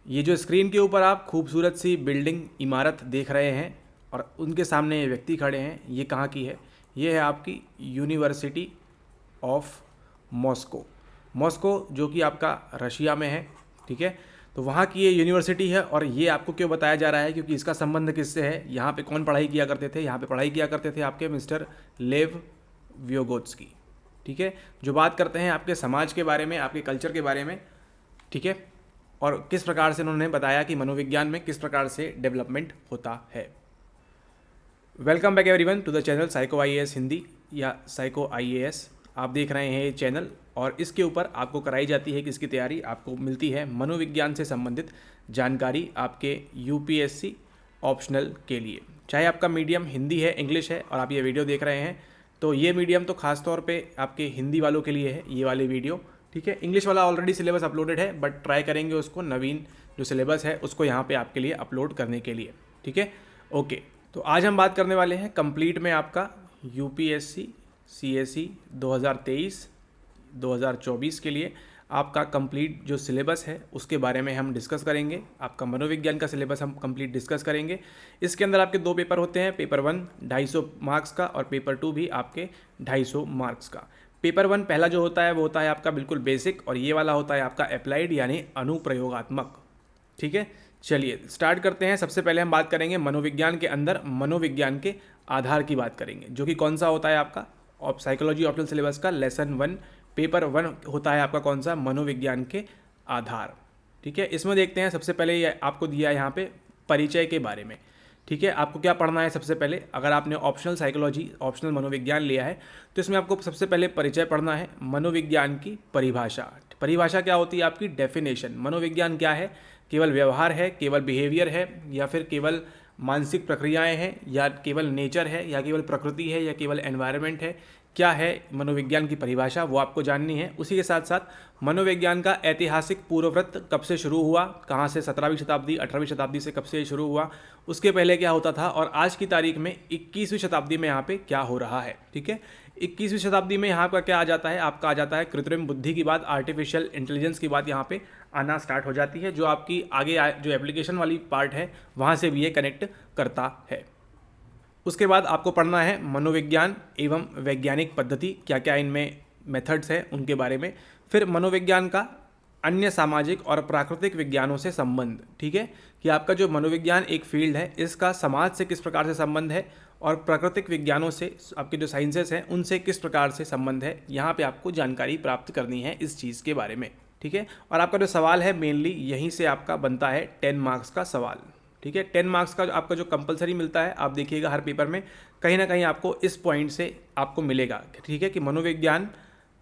ये जो स्क्रीन के ऊपर आप खूबसूरत सी बिल्डिंग इमारत देख रहे हैं और उनके सामने ये व्यक्ति खड़े हैं, ये कहाँ की है? ये है आपकी यूनिवर्सिटी ऑफ मॉस्को। मॉस्को जो कि आपका रशिया में है, ठीक है। तो वहाँ की ये यूनिवर्सिटी है और ये आपको क्यों बताया जा रहा है? क्योंकि इसका संबंध किससे है? यहाँ पे कौन पढ़ाई किया करते थे? यहाँ पे पढ़ाई किया करते थे आपके मिस्टर लेव व्योगोत्स्की, ठीक है, जो बात करते हैं आपके समाज के बारे में, आपके कल्चर के बारे में, ठीक है, और किस प्रकार से उन्होंने बताया कि मनोविज्ञान में किस प्रकार से डेवलपमेंट होता है। Welcome back everyone to the channel psycho IAS Hindi या साइको आईएएस। आप देख रहे हैं ये चैनल और इसके ऊपर आपको कराई जाती है किसकी तैयारी? आपको मिलती है मनोविज्ञान से संबंधित जानकारी आपके यूपीएससी ऑप्शनल के लिए। चाहे आपका मीडियम हिंदी है, इंग्लिश है और आप ये वीडियो देख रहे हैं, तो ये मीडियम तो खास तौर पे आपके हिंदी वालों के लिए है ये वाली वीडियो, ठीक है। इंग्लिश वाला ऑलरेडी सिलेबस अपलोडेड है, बट ट्राई करेंगे उसको नवीन जो सिलेबस है उसको यहाँ पे आपके लिए अपलोड करने के लिए, ठीक है। ओके, तो आज हम बात करने वाले हैं कंप्लीट में आपका यूपीएससी सीएसई 2023-2024 के लिए आपका कंप्लीट जो सिलेबस है उसके बारे में हम डिस्कस करेंगे। आपका मनोविज्ञान का सिलेबस हम कंप्लीट डिस्कस करेंगे। इसके अंदर आपके 2 पेपर होते हैं, पेपर 1 250 मार्क्स का और पेपर 2 भी आपके 250 मार्क्स का। पेपर 1 पहला जो होता है वो होता है आपका बिल्कुल बेसिक और ये वाला होता है आपका अप्लाइड यानी अनुप्रयोगात्मक, ठीक है। चलिए स्टार्ट करते हैं। सबसे पहले हम बात करेंगे मनोविज्ञान के अंदर मनोविज्ञान के आधार की बात करेंगे, जो कि कौन सा होता है आपका और साइकोलॉजी ऑप्शनल सिलेबस का लेसन 1 पेपर 1 होता है आपका कौन सा? मनोविज्ञान के आधार, ठीक है। इसमें देखते हैं सबसे पहले ये आपको दिया है यहाँ पे परिचय के बारे में, ठीक है। आपको क्या पढ़ना है सबसे पहले? अगर आपने ऑप्शनल साइकोलॉजी ऑप्शनल मनोविज्ञान लिया है तो इसमें आपको सबसे पहले परिचय पढ़ना है, मनोविज्ञान की परिभाषा। परिभाषा क्या होती है आपकी? डेफिनेशन। मनोविज्ञान क्या है? केवल व्यवहार है, केवल बिहेवियर है, या फिर केवल मानसिक प्रक्रियाएं हैं, या केवल नेचर है, या केवल प्रकृति है, या केवल एनवायरनमेंट है? क्या है मनोविज्ञान की परिभाषा, वो आपको जाननी है। उसी के साथ साथ मनोविज्ञान का ऐतिहासिक पूर्ववृत्त कब से शुरू हुआ, कहाँ से 17वीं शताब्दी 18वीं शताब्दी से कब से शुरू हुआ, उसके पहले क्या होता था, और आज की तारीख में 21वीं शताब्दी में यहाँ पे क्या हो रहा है, ठीक है। 21वीं शताब्दी में यहाँ का क्या आ जाता है? आपका आ जाता है कृत्रिम बुद्धि की बात, आर्टिफिशियल इंटेलिजेंस की बात यहाँ पे आना स्टार्ट हो जाती है, जो आपकी आगे जो एप्लीकेशन वाली पार्ट है वहाँ से भी ये कनेक्ट करता है। उसके बाद आपको पढ़ना है मनोविज्ञान एवं वैज्ञानिक पद्धति, क्या क्या इनमें मेथड्स हैं उनके बारे में। फिर मनोविज्ञान का अन्य सामाजिक और प्राकृतिक विज्ञानों से संबंध, ठीक है, कि आपका जो मनोविज्ञान एक फील्ड है इसका समाज से किस प्रकार से संबंध है और प्राकृतिक विज्ञानों से आपके जो साइंसेस हैं उनसे किस प्रकार से संबंध है, यहाँ पे आपको जानकारी प्राप्त करनी है इस चीज़ के बारे में, ठीक है। और आपका जो सवाल है मेनली यहीं से आपका बनता है 10 मार्क्स का सवाल, ठीक है। 10 मार्क्स का आपका जो कंपलसरी मिलता है, आप देखिएगा हर पेपर में कहीं ना कहीं आपको इस पॉइंट से आपको मिलेगा, ठीक है, कि मनोविज्ञान,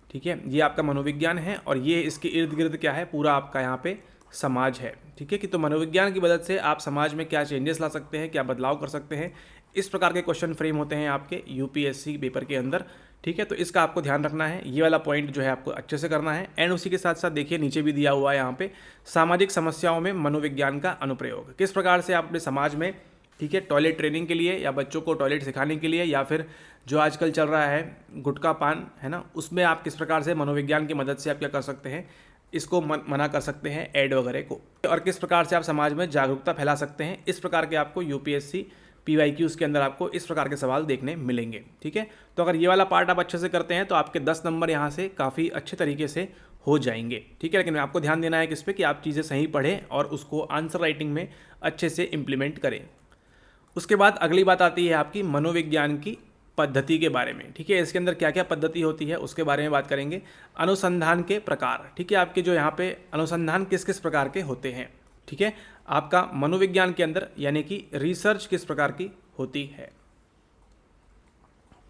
ठीक है, ये आपका मनोविज्ञान है और ये इसके इर्द गिर्द क्या है, पूरा आपका यहाँ पे समाज है, ठीक है। कि तो मनोविज्ञान की मदद से आप समाज में क्या चेंजेस ला सकते हैं, क्या बदलाव कर सकते हैं, इस प्रकार के क्वेश्चन फ्रेम होते हैं आपके यूपीएससी पेपर के अंदर, ठीक है। तो इसका आपको ध्यान रखना है, ये वाला पॉइंट जो है आपको अच्छे से करना है। एंड उसी के साथ साथ देखिए नीचे भी दिया हुआ है यहाँ पे सामाजिक समस्याओं में मनोविज्ञान का अनुप्रयोग, किस प्रकार से आप अपने समाज में, ठीक है, टॉयलेट ट्रेनिंग के लिए या बच्चों को टॉयलेट सिखाने के लिए, या फिर जो आजकल चल रहा है गुटखा पान है ना, उसमें आप किस प्रकार से मनोविज्ञान की मदद से आप क्या कर सकते हैं, इसको मना कर सकते हैं ऐड वगैरह को, और किस प्रकार से आप समाज में जागरूकता फैला सकते हैं। इस प्रकार के आपको यूपीएससी PYQs के अंदर आपको इस प्रकार के सवाल देखने मिलेंगे, ठीक है। तो अगर ये वाला पार्ट आप अच्छे से करते हैं तो आपके 10 नंबर यहाँ से काफ़ी अच्छे तरीके से हो जाएंगे, ठीक है। लेकिन आपको ध्यान देना है किस पे, कि आप चीज़ें सही पढ़ें और उसको आंसर राइटिंग में अच्छे से इम्प्लीमेंट करें। उसके बाद अगली बात आती है आपकी मनोविज्ञान की पद्धति के बारे में, ठीक है। इसके अंदर क्या क्या पद्धति होती है उसके बारे में बात करेंगे। अनुसंधान के प्रकार, ठीक है, आपके जो यहाँ पे अनुसंधान किस किस प्रकार के होते हैं, ठीक है। आपका मनोविज्ञान के अंदर यानी कि रिसर्च किस प्रकार की होती है,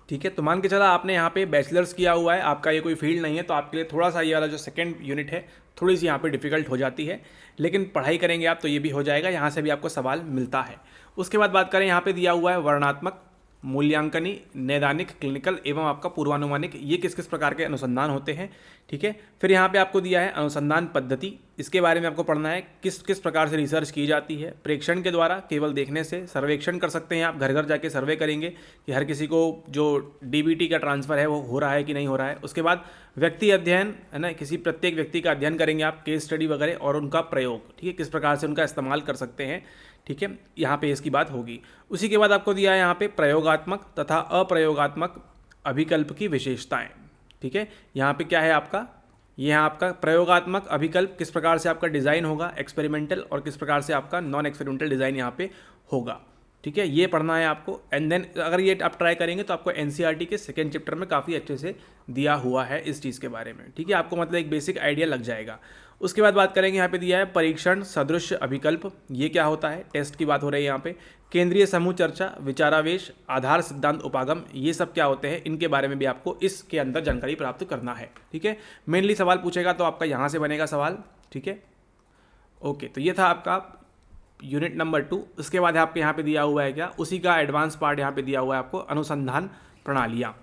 ठीक है। तो मान के चला आपने यहाँ पे बैचलर्स किया हुआ है, आपका ये कोई फील्ड नहीं है, तो आपके लिए थोड़ा सा ये वाला जो सेकंड यूनिट है थोड़ी सी यहाँ पे डिफिकल्ट हो जाती है, लेकिन पढ़ाई करेंगे आप तो ये भी हो जाएगा, यहाँ से भी आपको सवाल मिलता है। उसके बाद बात करें, यहाँ पे दिया हुआ है वर्णनात्मक, मूल्यांकनी, नैदानिक, क्लिनिकल एवं आपका पूर्वानुमानिक, ये किस किस प्रकार के अनुसंधान होते हैं, ठीक है। फिर यहाँ पे आपको दिया है अनुसंधान पद्धति, इसके बारे में आपको पढ़ना है, किस किस प्रकार से रिसर्च की जाती है। प्रेक्षण के द्वारा, केवल देखने से। सर्वेक्षण कर सकते हैं आप, घर घर जाके सर्वे करेंगे कि हर किसी को जो डीबीटी का ट्रांसफ़र है वो हो रहा है कि नहीं हो रहा है। उसके बाद व्यक्ति अध्ययन है ना, किसी प्रत्येक व्यक्ति का अध्ययन करेंगे आप, केस स्टडी वगैरह, और उनका प्रयोग, ठीक है, किस प्रकार से उनका इस्तेमाल कर सकते हैं, ठीक है, यहाँ पे इसकी बात होगी। उसी के बाद आपको दिया है यहाँ पे प्रयोगात्मक तथा अप्रयोगात्मक अभिकल्प की विशेषताएं, ठीक है। यहाँ पे क्या है आपका, ये है आपका प्रयोगात्मक अभिकल्प, किस प्रकार से आपका डिज़ाइन होगा एक्सपेरिमेंटल, और किस प्रकार से आपका नॉन एक्सपेरिमेंटल डिज़ाइन यहाँ पे होगा, ठीक है, ये पढ़ना है आपको। एंड देन अगर ये आप ट्राई करेंगे तो आपको एनसीईआरटी के सेकेंड चैप्टर में काफ़ी अच्छे से दिया हुआ है इस चीज़ के बारे में, ठीक है, आपको मतलब एक बेसिक आइडिया लग जाएगा। उसके बाद बात करेंगे, यहाँ पे दिया है परीक्षण सदृश अभिकल्प, ये क्या होता है, टेस्ट की बात हो रही है यहाँ पे। केंद्रीय समूह चर्चा, विचारावेश, आधार सिद्धांत उपागम, ये सब क्या होते हैं, इनके बारे में भी आपको इसके अंदर जानकारी प्राप्त करना है, ठीक है। मेनली सवाल पूछेगा तो आपका यहाँ से बनेगा सवाल, ठीक है। ओके, तो ये था आपका यूनिट नंबर 2। उसके बाद आपके यहाँ पे दिया हुआ है क्या, उसी का एडवांस पार्ट यहाँ पे दिया हुआ है आपको, अनुसंधान प्रणालियाँ,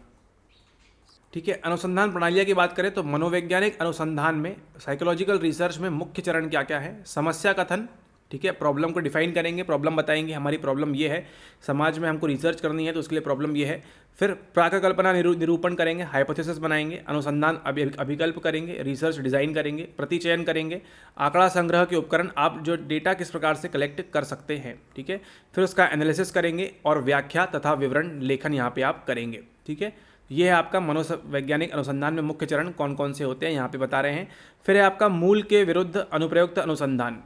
ठीक है। अनुसंधान प्रणालियाँ की बात करें तो मनोवैज्ञानिक अनुसंधान में, साइकोलॉजिकल रिसर्च में मुख्य चरण क्या क्या है, समस्या कथन, ठीक है, प्रॉब्लम को डिफाइन करेंगे, प्रॉब्लम बताएंगे, हमारी प्रॉब्लम ये है, समाज में हमको रिसर्च करनी है तो उसके लिए प्रॉब्लम ये है। फिर प्राकल्पना निरूपण करेंगे, हाइपोथेसिस बनाएंगे, अनुसंधान अभिकल्प करेंगे, रिसर्च डिज़ाइन करेंगे, प्रतिचयन करेंगे, आंकड़ा संग्रह के उपकरण, आप जो डेटा किस प्रकार से कलेक्ट कर सकते हैं, ठीक है। फिर उसका एनालिसिस करेंगे और व्याख्या तथा विवरण लेखन यहाँ पे आप करेंगे, ठीक है। ये है आपका मनोवैज्ञानिक अनुसंधान में मुख्य चरण कौन कौन से होते हैं यहाँ पे बता रहे हैं। फिर है आपका मूल के विरुद्ध अनुप्रयुक्त अनुसंधान,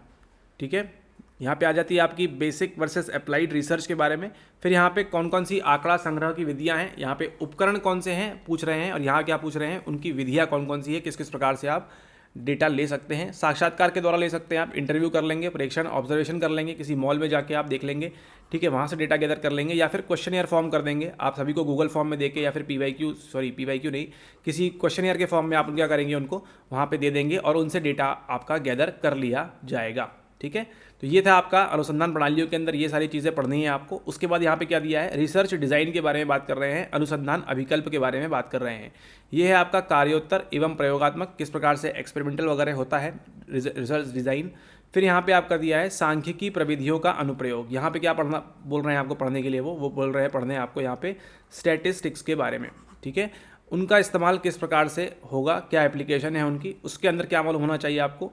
ठीक है, यहाँ पे आ जाती है आपकी बेसिक वर्सेस अप्लाइड रिसर्च के बारे में। फिर यहाँ पे कौन कौन सी आंकड़ा संग्रह की विधियाँ हैं, यहाँ पे उपकरण कौन से हैं पूछ रहे हैं, और यहाँ क्या पूछ रहे हैं, उनकी विधियाँ कौन कौन सी है, किस किस प्रकार से आप डेटा ले सकते हैं। साक्षात्कार के द्वारा ले सकते हैं आप, इंटरव्यू कर लेंगे, प्रेक्षण ऑब्जर्वेशन कर लेंगे, किसी मॉल में जाके आप देख लेंगे, ठीक है, वहाँ से डेटा गैदर कर लेंगे, या फिर क्वेश्चनियर फॉर्म कर देंगे आप सभी को गूगल फॉर्म में देके, या फिर पीवाईक्यू नहीं, किसी क्वेश्चनियर के फॉर्म में आप क्या करेंगे, उनको वहाँ पे दे देंगे और उनसे डेटा आपका गैदर कर लिया जाएगा, ठीक है। तो ये था आपका अनुसंधान प्रणालियों के अंदर ये सारी चीज़ें पढ़नी है आपको। उसके बाद यहाँ पे क्या दिया है, रिसर्च डिज़ाइन के बारे में बात कर रहे हैं, अनुसंधान अभिकल्प के बारे में बात कर रहे हैं। ये है आपका कार्योत्तर एवं प्रयोगात्मक, किस प्रकार से एक्सपेरिमेंटल वगैरह होता है रिसर्च डिज़ाइन। फिर यहाँ पे आपका दिया है सांख्यिकी प्रविधियों का अनुप्रयोग, यहाँ पे क्या पढ़ना बोल रहे हैं आपको पढ़ने के लिए, वो बोल रहे हैं पढ़ने आपको यहाँ पे स्टैटिस्टिक्स के बारे में, ठीक है, उनका इस्तेमाल किस प्रकार से होगा, क्या एप्लीकेशन है उनकी, उसके अंदर क्या मालूम होना चाहिए आपको।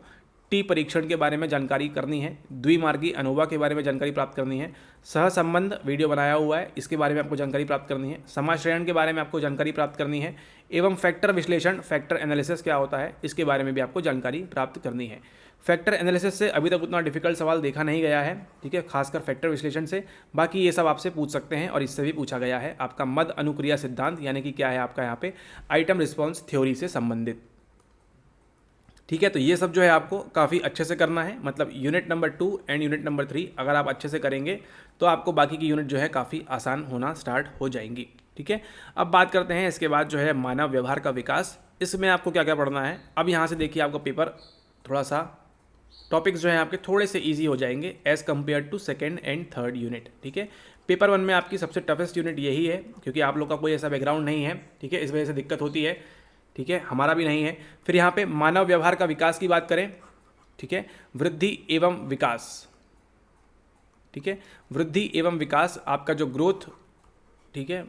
टी परीक्षण के बारे में जानकारी करनी है, द्विमार्गी अनोवा के बारे में जानकारी प्राप्त करनी है, सहसंबंध वीडियो बनाया हुआ है इसके बारे में आपको जानकारी प्राप्त करनी है, समाश्रयण के बारे में आपको जानकारी प्राप्त करनी है, एवं फैक्टर विश्लेषण, फैक्टर एनालिसिस क्या होता है इसके बारे में भी आपको जानकारी प्राप्त करनी है। फैक्टर एनालिसिस से अभी तक उतना डिफिकल्ट सवाल देखा नहीं गया है, ठीक है, खासकर फैक्टर विश्लेषण से। बाकी ये सब आपसे पूछ सकते हैं और इससे भी पूछा गया है। आपका मद अनुक्रिया सिद्धांत यानी कि क्या है आपका यहाँ पे आइटम रिस्पॉन्स थ्योरी से संबंधित, ठीक है। तो ये सब जो है आपको काफ़ी अच्छे से करना है, मतलब unit number 2 and unit number 3 अगर आप अच्छे से करेंगे तो आपको बाकी की यूनिट जो है काफ़ी आसान होना स्टार्ट हो जाएंगी, ठीक है। अब बात करते हैं इसके बाद जो है मानव व्यवहार का विकास, इसमें आपको क्या क्या पढ़ना है। अब यहाँ से देखिए आपको पेपर थोड़ा सा टॉपिक्स जो हैं आपके थोड़े से ईजी हो जाएंगे as compare to second and third unit, ठीक है। पेपर 1 में आपकी सबसे टफेस्ट यूनिट यही है क्योंकि आप लोग का कोई ऐसा बैकग्राउंड नहीं है, ठीक है, इस वजह से दिक्कत होती है, ठीक है, हमारा भी नहीं है। फिर यहाँ पे मानव व्यवहार का विकास की बात करें, ठीक है, वृद्धि एवं विकास, ठीक है, वृद्धि एवं विकास आपका जो ग्रोथ, ठीक है,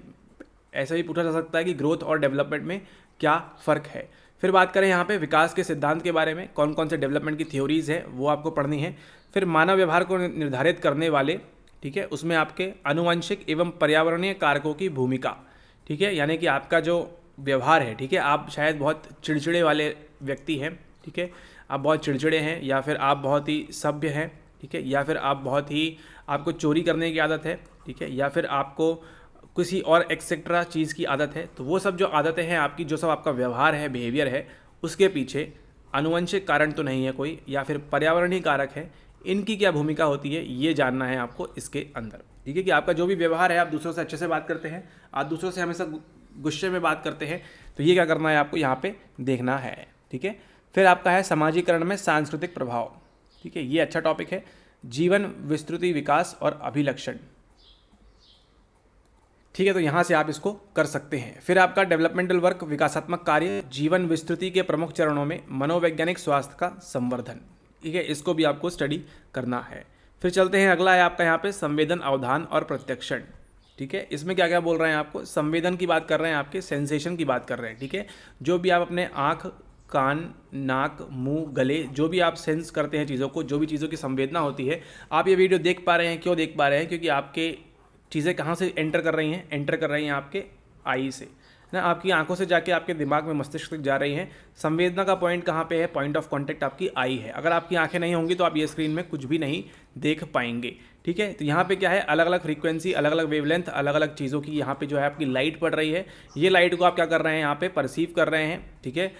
ऐसा भी पूछा जा सकता है कि ग्रोथ और डेवलपमेंट में क्या फ़र्क है। फिर बात करें यहाँ पे विकास के सिद्धांत के बारे में, कौन कौन से डेवलपमेंट की थ्योरीज है वो आपको पढ़नी है। फिर मानव व्यवहार को निर्धारित करने वाले, ठीक है, उसमें आपके आनुवंशिक एवं पर्यावरणीय कारकों की भूमिका, ठीक है, यानी कि आपका जो व्यवहार है, ठीक है, आप शायद बहुत चिड़चिड़े वाले व्यक्ति हैं, ठीक है, आप बहुत चिड़चिड़े हैं, या फिर आप बहुत ही सभ्य हैं, ठीक है, या फिर आप बहुत ही आपको चोरी करने की आदत है, ठीक है, या फिर आपको किसी और एक्सेट्रा चीज़ की आदत है। तो वो सब जो आदतें हैं आपकी, जो सब आपका व्यवहार है, बिहेवियर है, उसके पीछे आनुवंशिक कारण तो नहीं है कोई, या फिर पर्यावरणीय कारक है, इनकी क्या भूमिका होती है ये जानना है आपको इसके अंदर, ठीक है। कि आपका जो भी व्यवहार है, आप दूसरों से अच्छे से बात करते हैं, आप दूसरों से हमेशा गुस्से में बात करते हैं, तो ये क्या करना है आपको यहाँ पे देखना है, ठीक है। फिर आपका है समाजीकरण में सांस्कृतिक प्रभाव, ठीक है, ये अच्छा टॉपिक है। जीवन विस्तृति विकास और अभिलक्षण, ठीक है, तो यहाँ से आप इसको कर सकते हैं। फिर आपका डेवलपमेंटल वर्क, विकासात्मक कार्य, जीवन विस्तृति के प्रमुख चरणों में मनोवैज्ञानिक स्वास्थ्य का संवर्धन, ठीक है, इसको भी आपको स्टडी करना है। फिर चलते हैं, अगला है आपका यहाँ पे संवेदन, अवधान और प्रत्यक्षण। ठीक है, इसमें क्या क्या बोल रहे हैं आपको, संवेदन की बात कर रहे हैं, आपके सेंसेशन की बात कर रहे हैं। ठीक है, जो भी आप अपने आँख, कान, नाक, मुंह, गले, जो भी आप सेंस करते हैं चीज़ों को, जो भी चीज़ों की संवेदना होती है, आप ये वीडियो देख पा रहे हैं, क्यों देख पा रहे हैं, क्योंकि आपके चीज़ें कहाँ से एंटर कर रही हैं, एंटर कर रही हैं आपके आई से ना, आपकी आंखों से जाके आपके दिमाग में, मस्तिष्क तक जा रही हैं। संवेदना का पॉइंट कहाँ पे है, पॉइंट ऑफ कांटेक्ट आपकी आई है। अगर आपकी आंखें नहीं होंगी तो आप ये स्क्रीन में कुछ भी नहीं देख पाएंगे। ठीक है, तो यहाँ पे क्या है, अलग अलग फ्रीक्वेंसी, अलग अलग वेवलेंथ, अलग अलग चीज़ों की यहाँ पे जो है आपकी लाइट पड़ रही है। ये लाइट को आप क्या कर रहे हैं, यहाँ पे परसीव कर रहे हैं। ठीक है,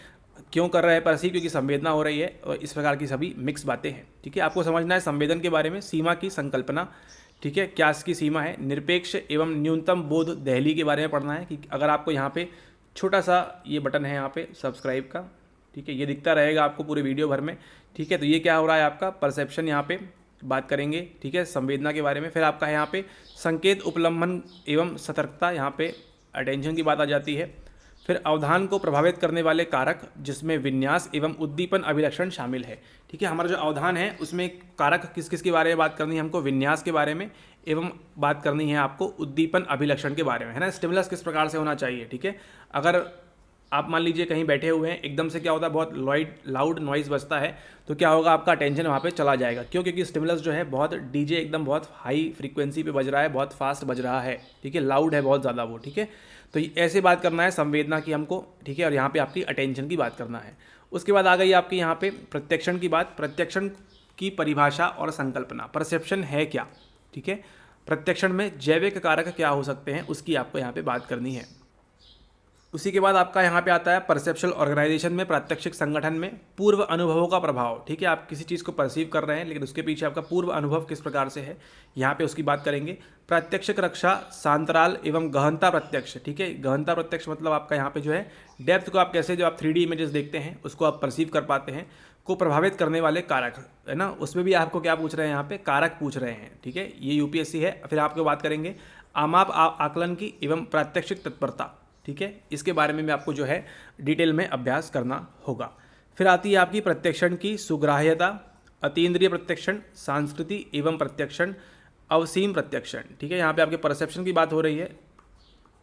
क्यों कर रहे हैं परसीव, क्योंकि संवेदना हो रही है, और इस प्रकार की सभी मिक्स बातें हैं। ठीक है, आपको समझना है संवेदन के बारे में, सीमा की संकल्पना। ठीक है, क्या इसकी सीमा है, निरपेक्ष एवं न्यूनतम बोध दहली के बारे में पढ़ना है। कि अगर आपको यहाँ पे छोटा सा ये बटन है यहाँ पे सब्सक्राइब का, ठीक है, ये दिखता रहेगा आपको पूरे वीडियो भर में। ठीक है, तो ये क्या हो रहा है आपका परसेप्शन, यहाँ पे बात करेंगे। ठीक है, संवेदना के बारे में। फिर आपका है यहाँ पे संकेत, उपलम्बन एवं सतर्कता, यहाँ पे अटेंशन की बात आ जाती है। फिर अवधान को प्रभावित करने वाले कारक, जिसमें विन्यास एवं उद्दीपन अभिलक्षण शामिल है। ठीक है, हमारा जो अवधान है उसमें कारक किस किस के बारे में बात करनी है हमको, विन्यास के बारे में, एवं बात करनी है आपको उद्दीपन अभिलक्षण के बारे में, है ना, स्टिमुलस किस प्रकार से होना चाहिए। ठीक है, अगर आप मान लीजिए कहीं बैठे हुए हैं, एकदम से क्या होता है, बहुत लाउड नॉइज़ बजता है, तो क्या होगा, आपका अटेंशन वहाँ पे चला जाएगा। क्यों, क्योंकि स्टिमुलस जो है बहुत डीजे एकदम बहुत हाई फ्रीक्वेंसी पे बज रहा है, बहुत फास्ट बज रहा है। ठीक है, लाउड है बहुत ज़्यादा वो। ठीक है, तो ऐसे बात करना है संवेदना की हमको। ठीक है, और यहाँ पे आपकी अटेंशन की बात करना है। उसके बाद आ गई आपकी यहाँ पे प्रत्यक्षण की बात। प्रत्यक्षण की परिभाषा और संकल्पना, परसेप्शन है क्या। ठीक है, प्रत्यक्षण में जैविक कारक क्या हो सकते हैं, उसकी आपको यहाँ पे बात करनी है। उसी के बाद आपका यहाँ पे आता है परसेप्शुअल ऑर्गेनाइजेशन में, प्रात्यक्षिक संगठन में पूर्व अनुभवों का प्रभाव। ठीक है, आप किसी चीज़ को परसीव कर रहे हैं, लेकिन उसके पीछे आपका पूर्व अनुभव किस प्रकार से है, यहाँ पे उसकी बात करेंगे। प्रात्यक्षिक रक्षा, सांतराल एवं गहनता प्रत्यक्ष। ठीक है, गहनता प्रत्यक्ष मतलब आपका यहाँ पे जो है डेप्थ को आप कैसे, जो आप 3D इमेजेस देखते हैं उसको आप परसीव कर पाते हैं, को प्रभावित करने वाले कारक, है ना, उसमें भी आपको क्या पूछ रहे हैं, यहाँ पे कारक पूछ रहे हैं। ठीक है, ये यूपीएससी है। फिर आपको बात करेंगे आमाप आकलन की एवं प्रात्यक्षिक तत्परता। ठीक है, इसके बारे में भी आपको जो है डिटेल में अभ्यास करना होगा। फिर आती है आपकी प्रत्यक्षण की सुग्राह्यता, अतीन्द्रिय प्रत्यक्षण, सांस्कृति एवं प्रत्यक्षण, अवसीम प्रत्यक्षण। ठीक है, यहाँ पे आपके परसेप्शन की बात हो रही है,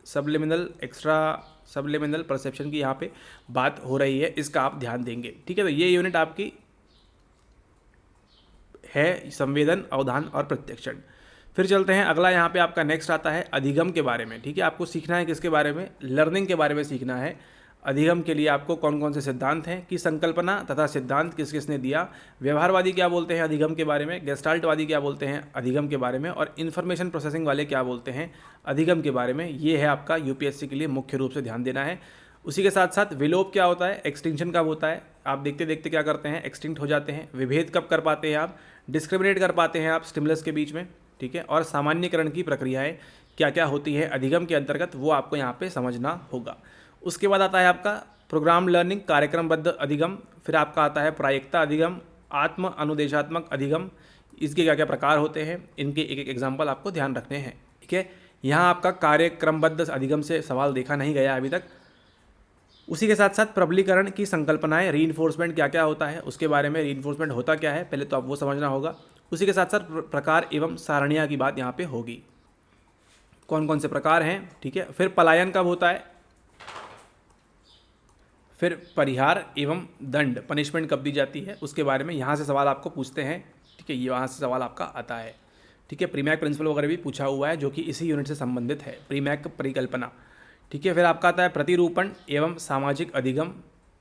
सबलिमिनल, एक्स्ट्रा सबलिमिनल परसेप्शन की यहाँ पे बात हो रही है, इसका आप ध्यान देंगे। ठीक है, तो ये यूनिट आपकी है संवेदन, अवधान और प्रत्यक्षण। फिर चलते हैं, अगला यहाँ पे आपका नेक्स्ट आता है अधिगम के बारे में। ठीक है, आपको सीखना है किसके बारे में, लर्निंग के बारे में सीखना है। अधिगम के लिए आपको कौन कौन से सिद्धांत हैं कि संकल्पना तथा सिद्धांत किस किसने दिया, व्यवहारवादी क्या बोलते हैं अधिगम के बारे में, गेस्टाल्टवादी क्या बोलते हैं अधिगम के बारे में, और इन्फॉर्मेशन प्रोसेसिंग वाले क्या बोलते हैं अधिगम के बारे में। ये है आपका यूपीएससी के लिए मुख्य रूप से ध्यान देना है। उसी के साथ साथ विलोप क्या होता है, एक्सटिंक्शन कब होता है, आप देखते देखते क्या करते हैं, एक्सटिंक्ट हो जाते हैं। विभेद कब कर पाते हैं आप, डिस्क्रिमिनेट कर पाते हैं आप स्टिमुलस के बीच में। ठीक है, और सामान्यकरण की प्रक्रियाएं क्या क्या होती है अधिगम के अंतर्गत, वो आपको यहाँ पे समझना होगा। उसके बाद आता है आपका प्रोग्राम लर्निंग, कार्यक्रमबद्ध अधिगम। फिर आपका आता है प्रायिकता अधिगम, आत्म अनुदेशात्मक अधिगम। इसके क्या क्या प्रकार होते हैं, इनके एक एक एग्जाम्पल आपको ध्यान रखने हैं। ठीक है, यहाँ आपका कार्यक्रमबद्ध अधिगम से सवाल देखा नहीं गया अभी तक। उसी के साथ साथ प्रबलीकरण की संकल्पनाएं, रीइंफोर्समेंट क्या क्या होता है उसके बारे में, रीइंफोर्समेंट होता क्या है पहले तो आप वो समझना होगा। उसी के साथ साथ प्रकार एवं सारणियाँ की बात यहाँ पे होगी, कौन कौन से प्रकार हैं। ठीक है, फिर पलायन कब होता है, फिर परिहार एवं दंड, पनिशमेंट कब दी जाती है, उसके बारे में यहाँ से सवाल आपको पूछते हैं। ठीक है, ये वहाँ से सवाल आपका आता है। ठीक है, प्रीमैक प्रिंसिपल वगैरह भी पूछा हुआ है जो कि इसी यूनिट से संबंधित है, प्रीमैक परिकल्पना। ठीक है, फिर आपका आता है प्रतिरूपण एवं सामाजिक अधिगम,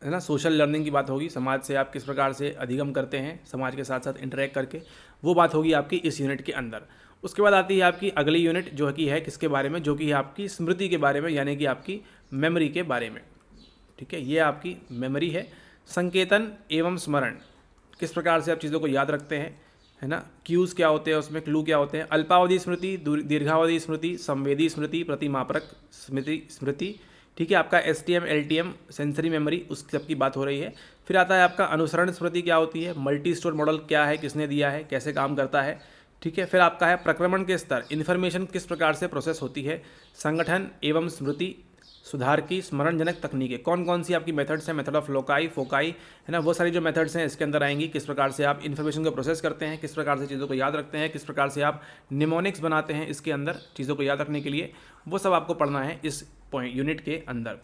है ना, सोशल लर्निंग की बात होगी, समाज से आप किस प्रकार से अधिगम करते हैं समाज के साथ साथ इंटरेक्ट करके, वो बात होगी आपकी इस यूनिट के अंदर। उसके बाद आती है आपकी अगली यूनिट जो कि है किसके बारे में, जो कि है आपकी स्मृति के बारे में, यानी कि आपकी मेमोरी के बारे में। ठीक है, ये आपकी मेमोरी है। संकेतन एवं स्मरण, किस प्रकार से आप चीज़ों को याद रखते हैं, है ना, क्यूज़ क्या होते हैं उसमें, क्लू क्या होते हैं। अल्पावधि स्मृति, दीर्घावधि स्मृति, संवेदी स्मृति, प्रतिमापक स्मृति। ठीक है, आपका STM LTM सेंसरी मेमोरी, उस सब की बात हो रही है। फिर आता है आपका अनुसरण स्मृति क्या होती है, मल्टी स्टोर मॉडल क्या है, किसने दिया है, कैसे काम करता है। ठीक है, फिर आपका है प्रक्रमण के स्तर, इन्फॉर्मेशन किस प्रकार से प्रोसेस होती है। संगठन एवं स्मृति, सुधार की स्मरणजनक तकनीकें। कौन कौन सी आपकी मेथड्स हैं, मेथड ऑफ लोकाई, फोकाई, है ना, वो सारी जो मेथड्स हैं इसके अंदर आएंगी। किस प्रकार से आप इन्फॉर्मेशन को प्रोसेस करते हैं, किस प्रकार से चीज़ों को याद रखते हैं, किस प्रकार से आप निमोनिक्स बनाते हैं इसके अंदर चीज़ों को याद रखने के लिए, वो सब आपको पढ़ना है इस यूनिट के अंदर।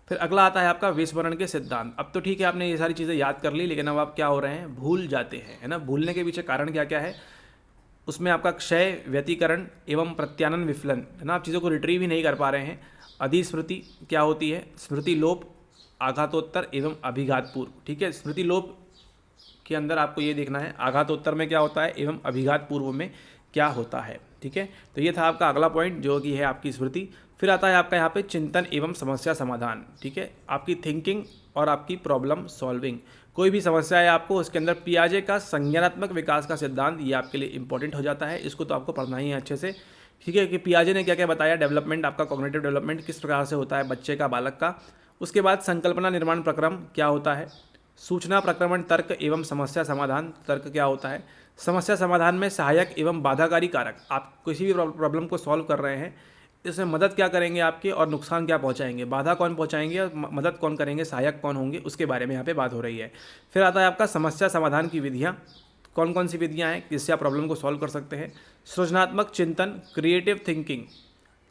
फिर अगला आता है आपका विस्मरण के सिद्धांत। अब तो ठीक है, आपने ये सारी चीज़ें याद कर ली, लेकिन अब आप क्या हो रहे हैं, भूल जाते हैं, है ना। भूलने के पीछे कारण क्या क्या है, उसमें आपका क्षय, व्यतिकरण एवं प्रत्यानन विफलन, है ना, आप चीज़ों को रिट्रीव ही नहीं कर पा रहे हैं। अधिस्मृति क्या होती है, स्मृति लोप, आघातोत्तर एवं अभिघात पूर्व। ठीक है, स्मृति लोप के अंदर आपको ये देखना है आघातोत्तर में क्या होता है एवं अभिघात पूर्व में क्या होता है। ठीक है, तो ये था आपका अगला पॉइंट जो कि है आपकी स्मृति। फिर आता है आपका यहाँ पे चिंतन एवं समस्या समाधान। ठीक है, आपकी थिंकिंग और आपकी प्रॉब्लम सॉल्विंग। कोई भी समस्या है आपको, उसके अंदर पियाजे का संज्ञानात्मक विकास का सिद्धांत ये आपके लिए इंपॉर्टेंट हो जाता है। इसको तो आपको पढ़ना ही है अच्छे से। ठीक है, कि पियाजे ने क्या क्या बताया, डेवलपमेंट, आपका कॉग्निटिव डेवलपमेंट किस प्रकार से होता है बच्चे का, बालक का। उसके बाद संकल्पना निर्माण प्रक्रम क्या होता है, सूचना प्रक्रमण तर्क एवं समस्या समाधान तर्क क्या होता है, समस्या समाधान में सहायक एवं बाधाकारी कारक। आप किसी भी प्रॉब्लम को सॉल्व कर रहे हैं, इसमें मदद क्या करेंगे आपके और नुकसान क्या पहुंचाएंगे, बाधा कौन पहुंचाएंगे और मदद कौन करेंगे, सहायक कौन होंगे, उसके बारे में यहाँ पे बात हो रही है। फिर आता है आपका समस्या समाधान की विधियाँ, कौन कौन सी विधियाँ हैं जिससे आप प्रॉब्लम को सॉल्व कर सकते हैं। सृजनात्मक चिंतन, क्रिएटिव थिंकिंग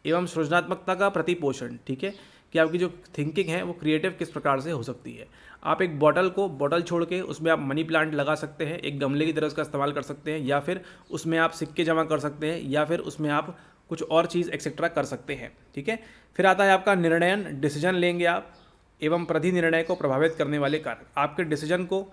एवं सृजनात्मकता का प्रतिपोषण। ठीक है, कि आपकी जो थिंकिंग है वो क्रिएटिव किस प्रकार से हो सकती है। आप एक बॉटल छोड़ के उसमें आप मनी प्लांट लगा सकते हैं, एक गमले की तरह उसका इस्तेमाल कर सकते हैं, या फिर उसमें आप सिक्के जमा कर सकते हैं, या फिर उसमें आप कुछ और चीज़ एक्सेट्रा कर सकते हैं। ठीक है, फिर आता है आपका निर्णयन, डिसीजन लेंगे आप, एवं प्रति निर्णय को प्रभावित करने वाले कारक, आपके डिसीजन को,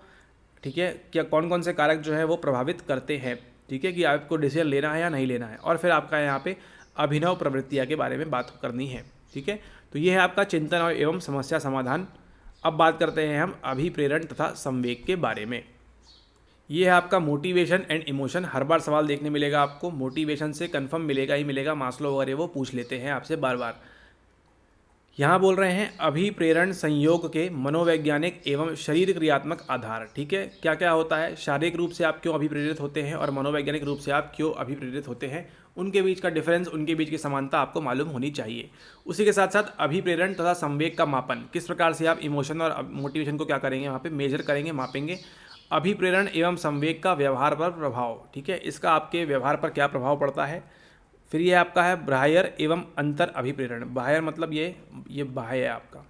ठीक है, क्या कौन कौन से कारक जो है वो प्रभावित करते हैं। ठीक है, कि आपको डिसीजन लेना है या नहीं लेना है। और फिर आपका यहाँ पे अभिनव प्रवृत्तियाँ के बारे में बात करनी है। ठीक है, तो ये है आपका चिंतन और एवं समस्या समाधान। अब बात करते हैं हम अभिप्रेरण तथा संवेग के बारे में। ये है आपका मोटिवेशन एंड इमोशन। हर बार सवाल देखने मिलेगा आपको, मोटिवेशन से कंफर्म मिलेगा ही मिलेगा, मास्लो वगैरह वो पूछ लेते हैं आपसे बार बार। यहाँ बोल रहे हैं अभिप्रेरण संयोग के मनोवैज्ञानिक एवं शरीर क्रियात्मक आधार। ठीक है, क्या क्या होता है, शारीरिक रूप से आप क्यों अभिप्रेरित होते हैं और मनोवैज्ञानिक रूप से आप क्यों अभिप्रेरित होते हैं, उनके बीच का डिफरेंस, उनके बीच की समानता आपको मालूम होनी चाहिए। उसी के साथ साथ अभिप्रेरण तथा संवेग का मापन, किस प्रकार से आप इमोशन और मोटिवेशन को क्या करेंगे, वहाँ पे मेजर करेंगे, मापेंगे। अभिप्रेरण एवं संवेग का व्यवहार पर प्रभाव। ठीक है, इसका आपके व्यवहार पर क्या प्रभाव पड़ता है। फिर ये आपका है बाह्य एवं अंतर अभिप्रेरण। बाह्य मतलब ये बाह्य है आपका।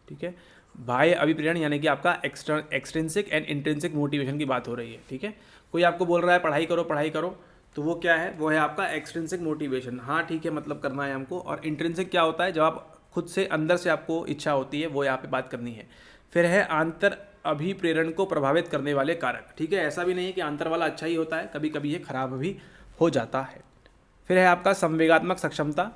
ठीक है, बाह्य अभिप्रेरण यानी कि आपका एक्सट्रिंसिक एंड इंट्रिंसिक मोटिवेशन की बात हो रही है। ठीक है, कोई आपको बोल रहा है पढ़ाई करो, तो वो क्या है, वो है आपका एक्सट्रिंसिक मोटिवेशन। हाँ ठीक है, मतलब करना है हमको। और इंट्रिंसिक क्या होता है, जब आप खुद से अंदर से आपको इच्छा होती है, वो यहाँ पे बात करनी है। फिर है आंतर अभिप्रेरण को प्रभावित करने वाले कारक। ठीक है, ऐसा भी नहीं है कि आंतर वाला अच्छा ही होता है, कभी कभी ये खराब भी हो जाता है। फिर है आपका संवेगात्मक सक्षमता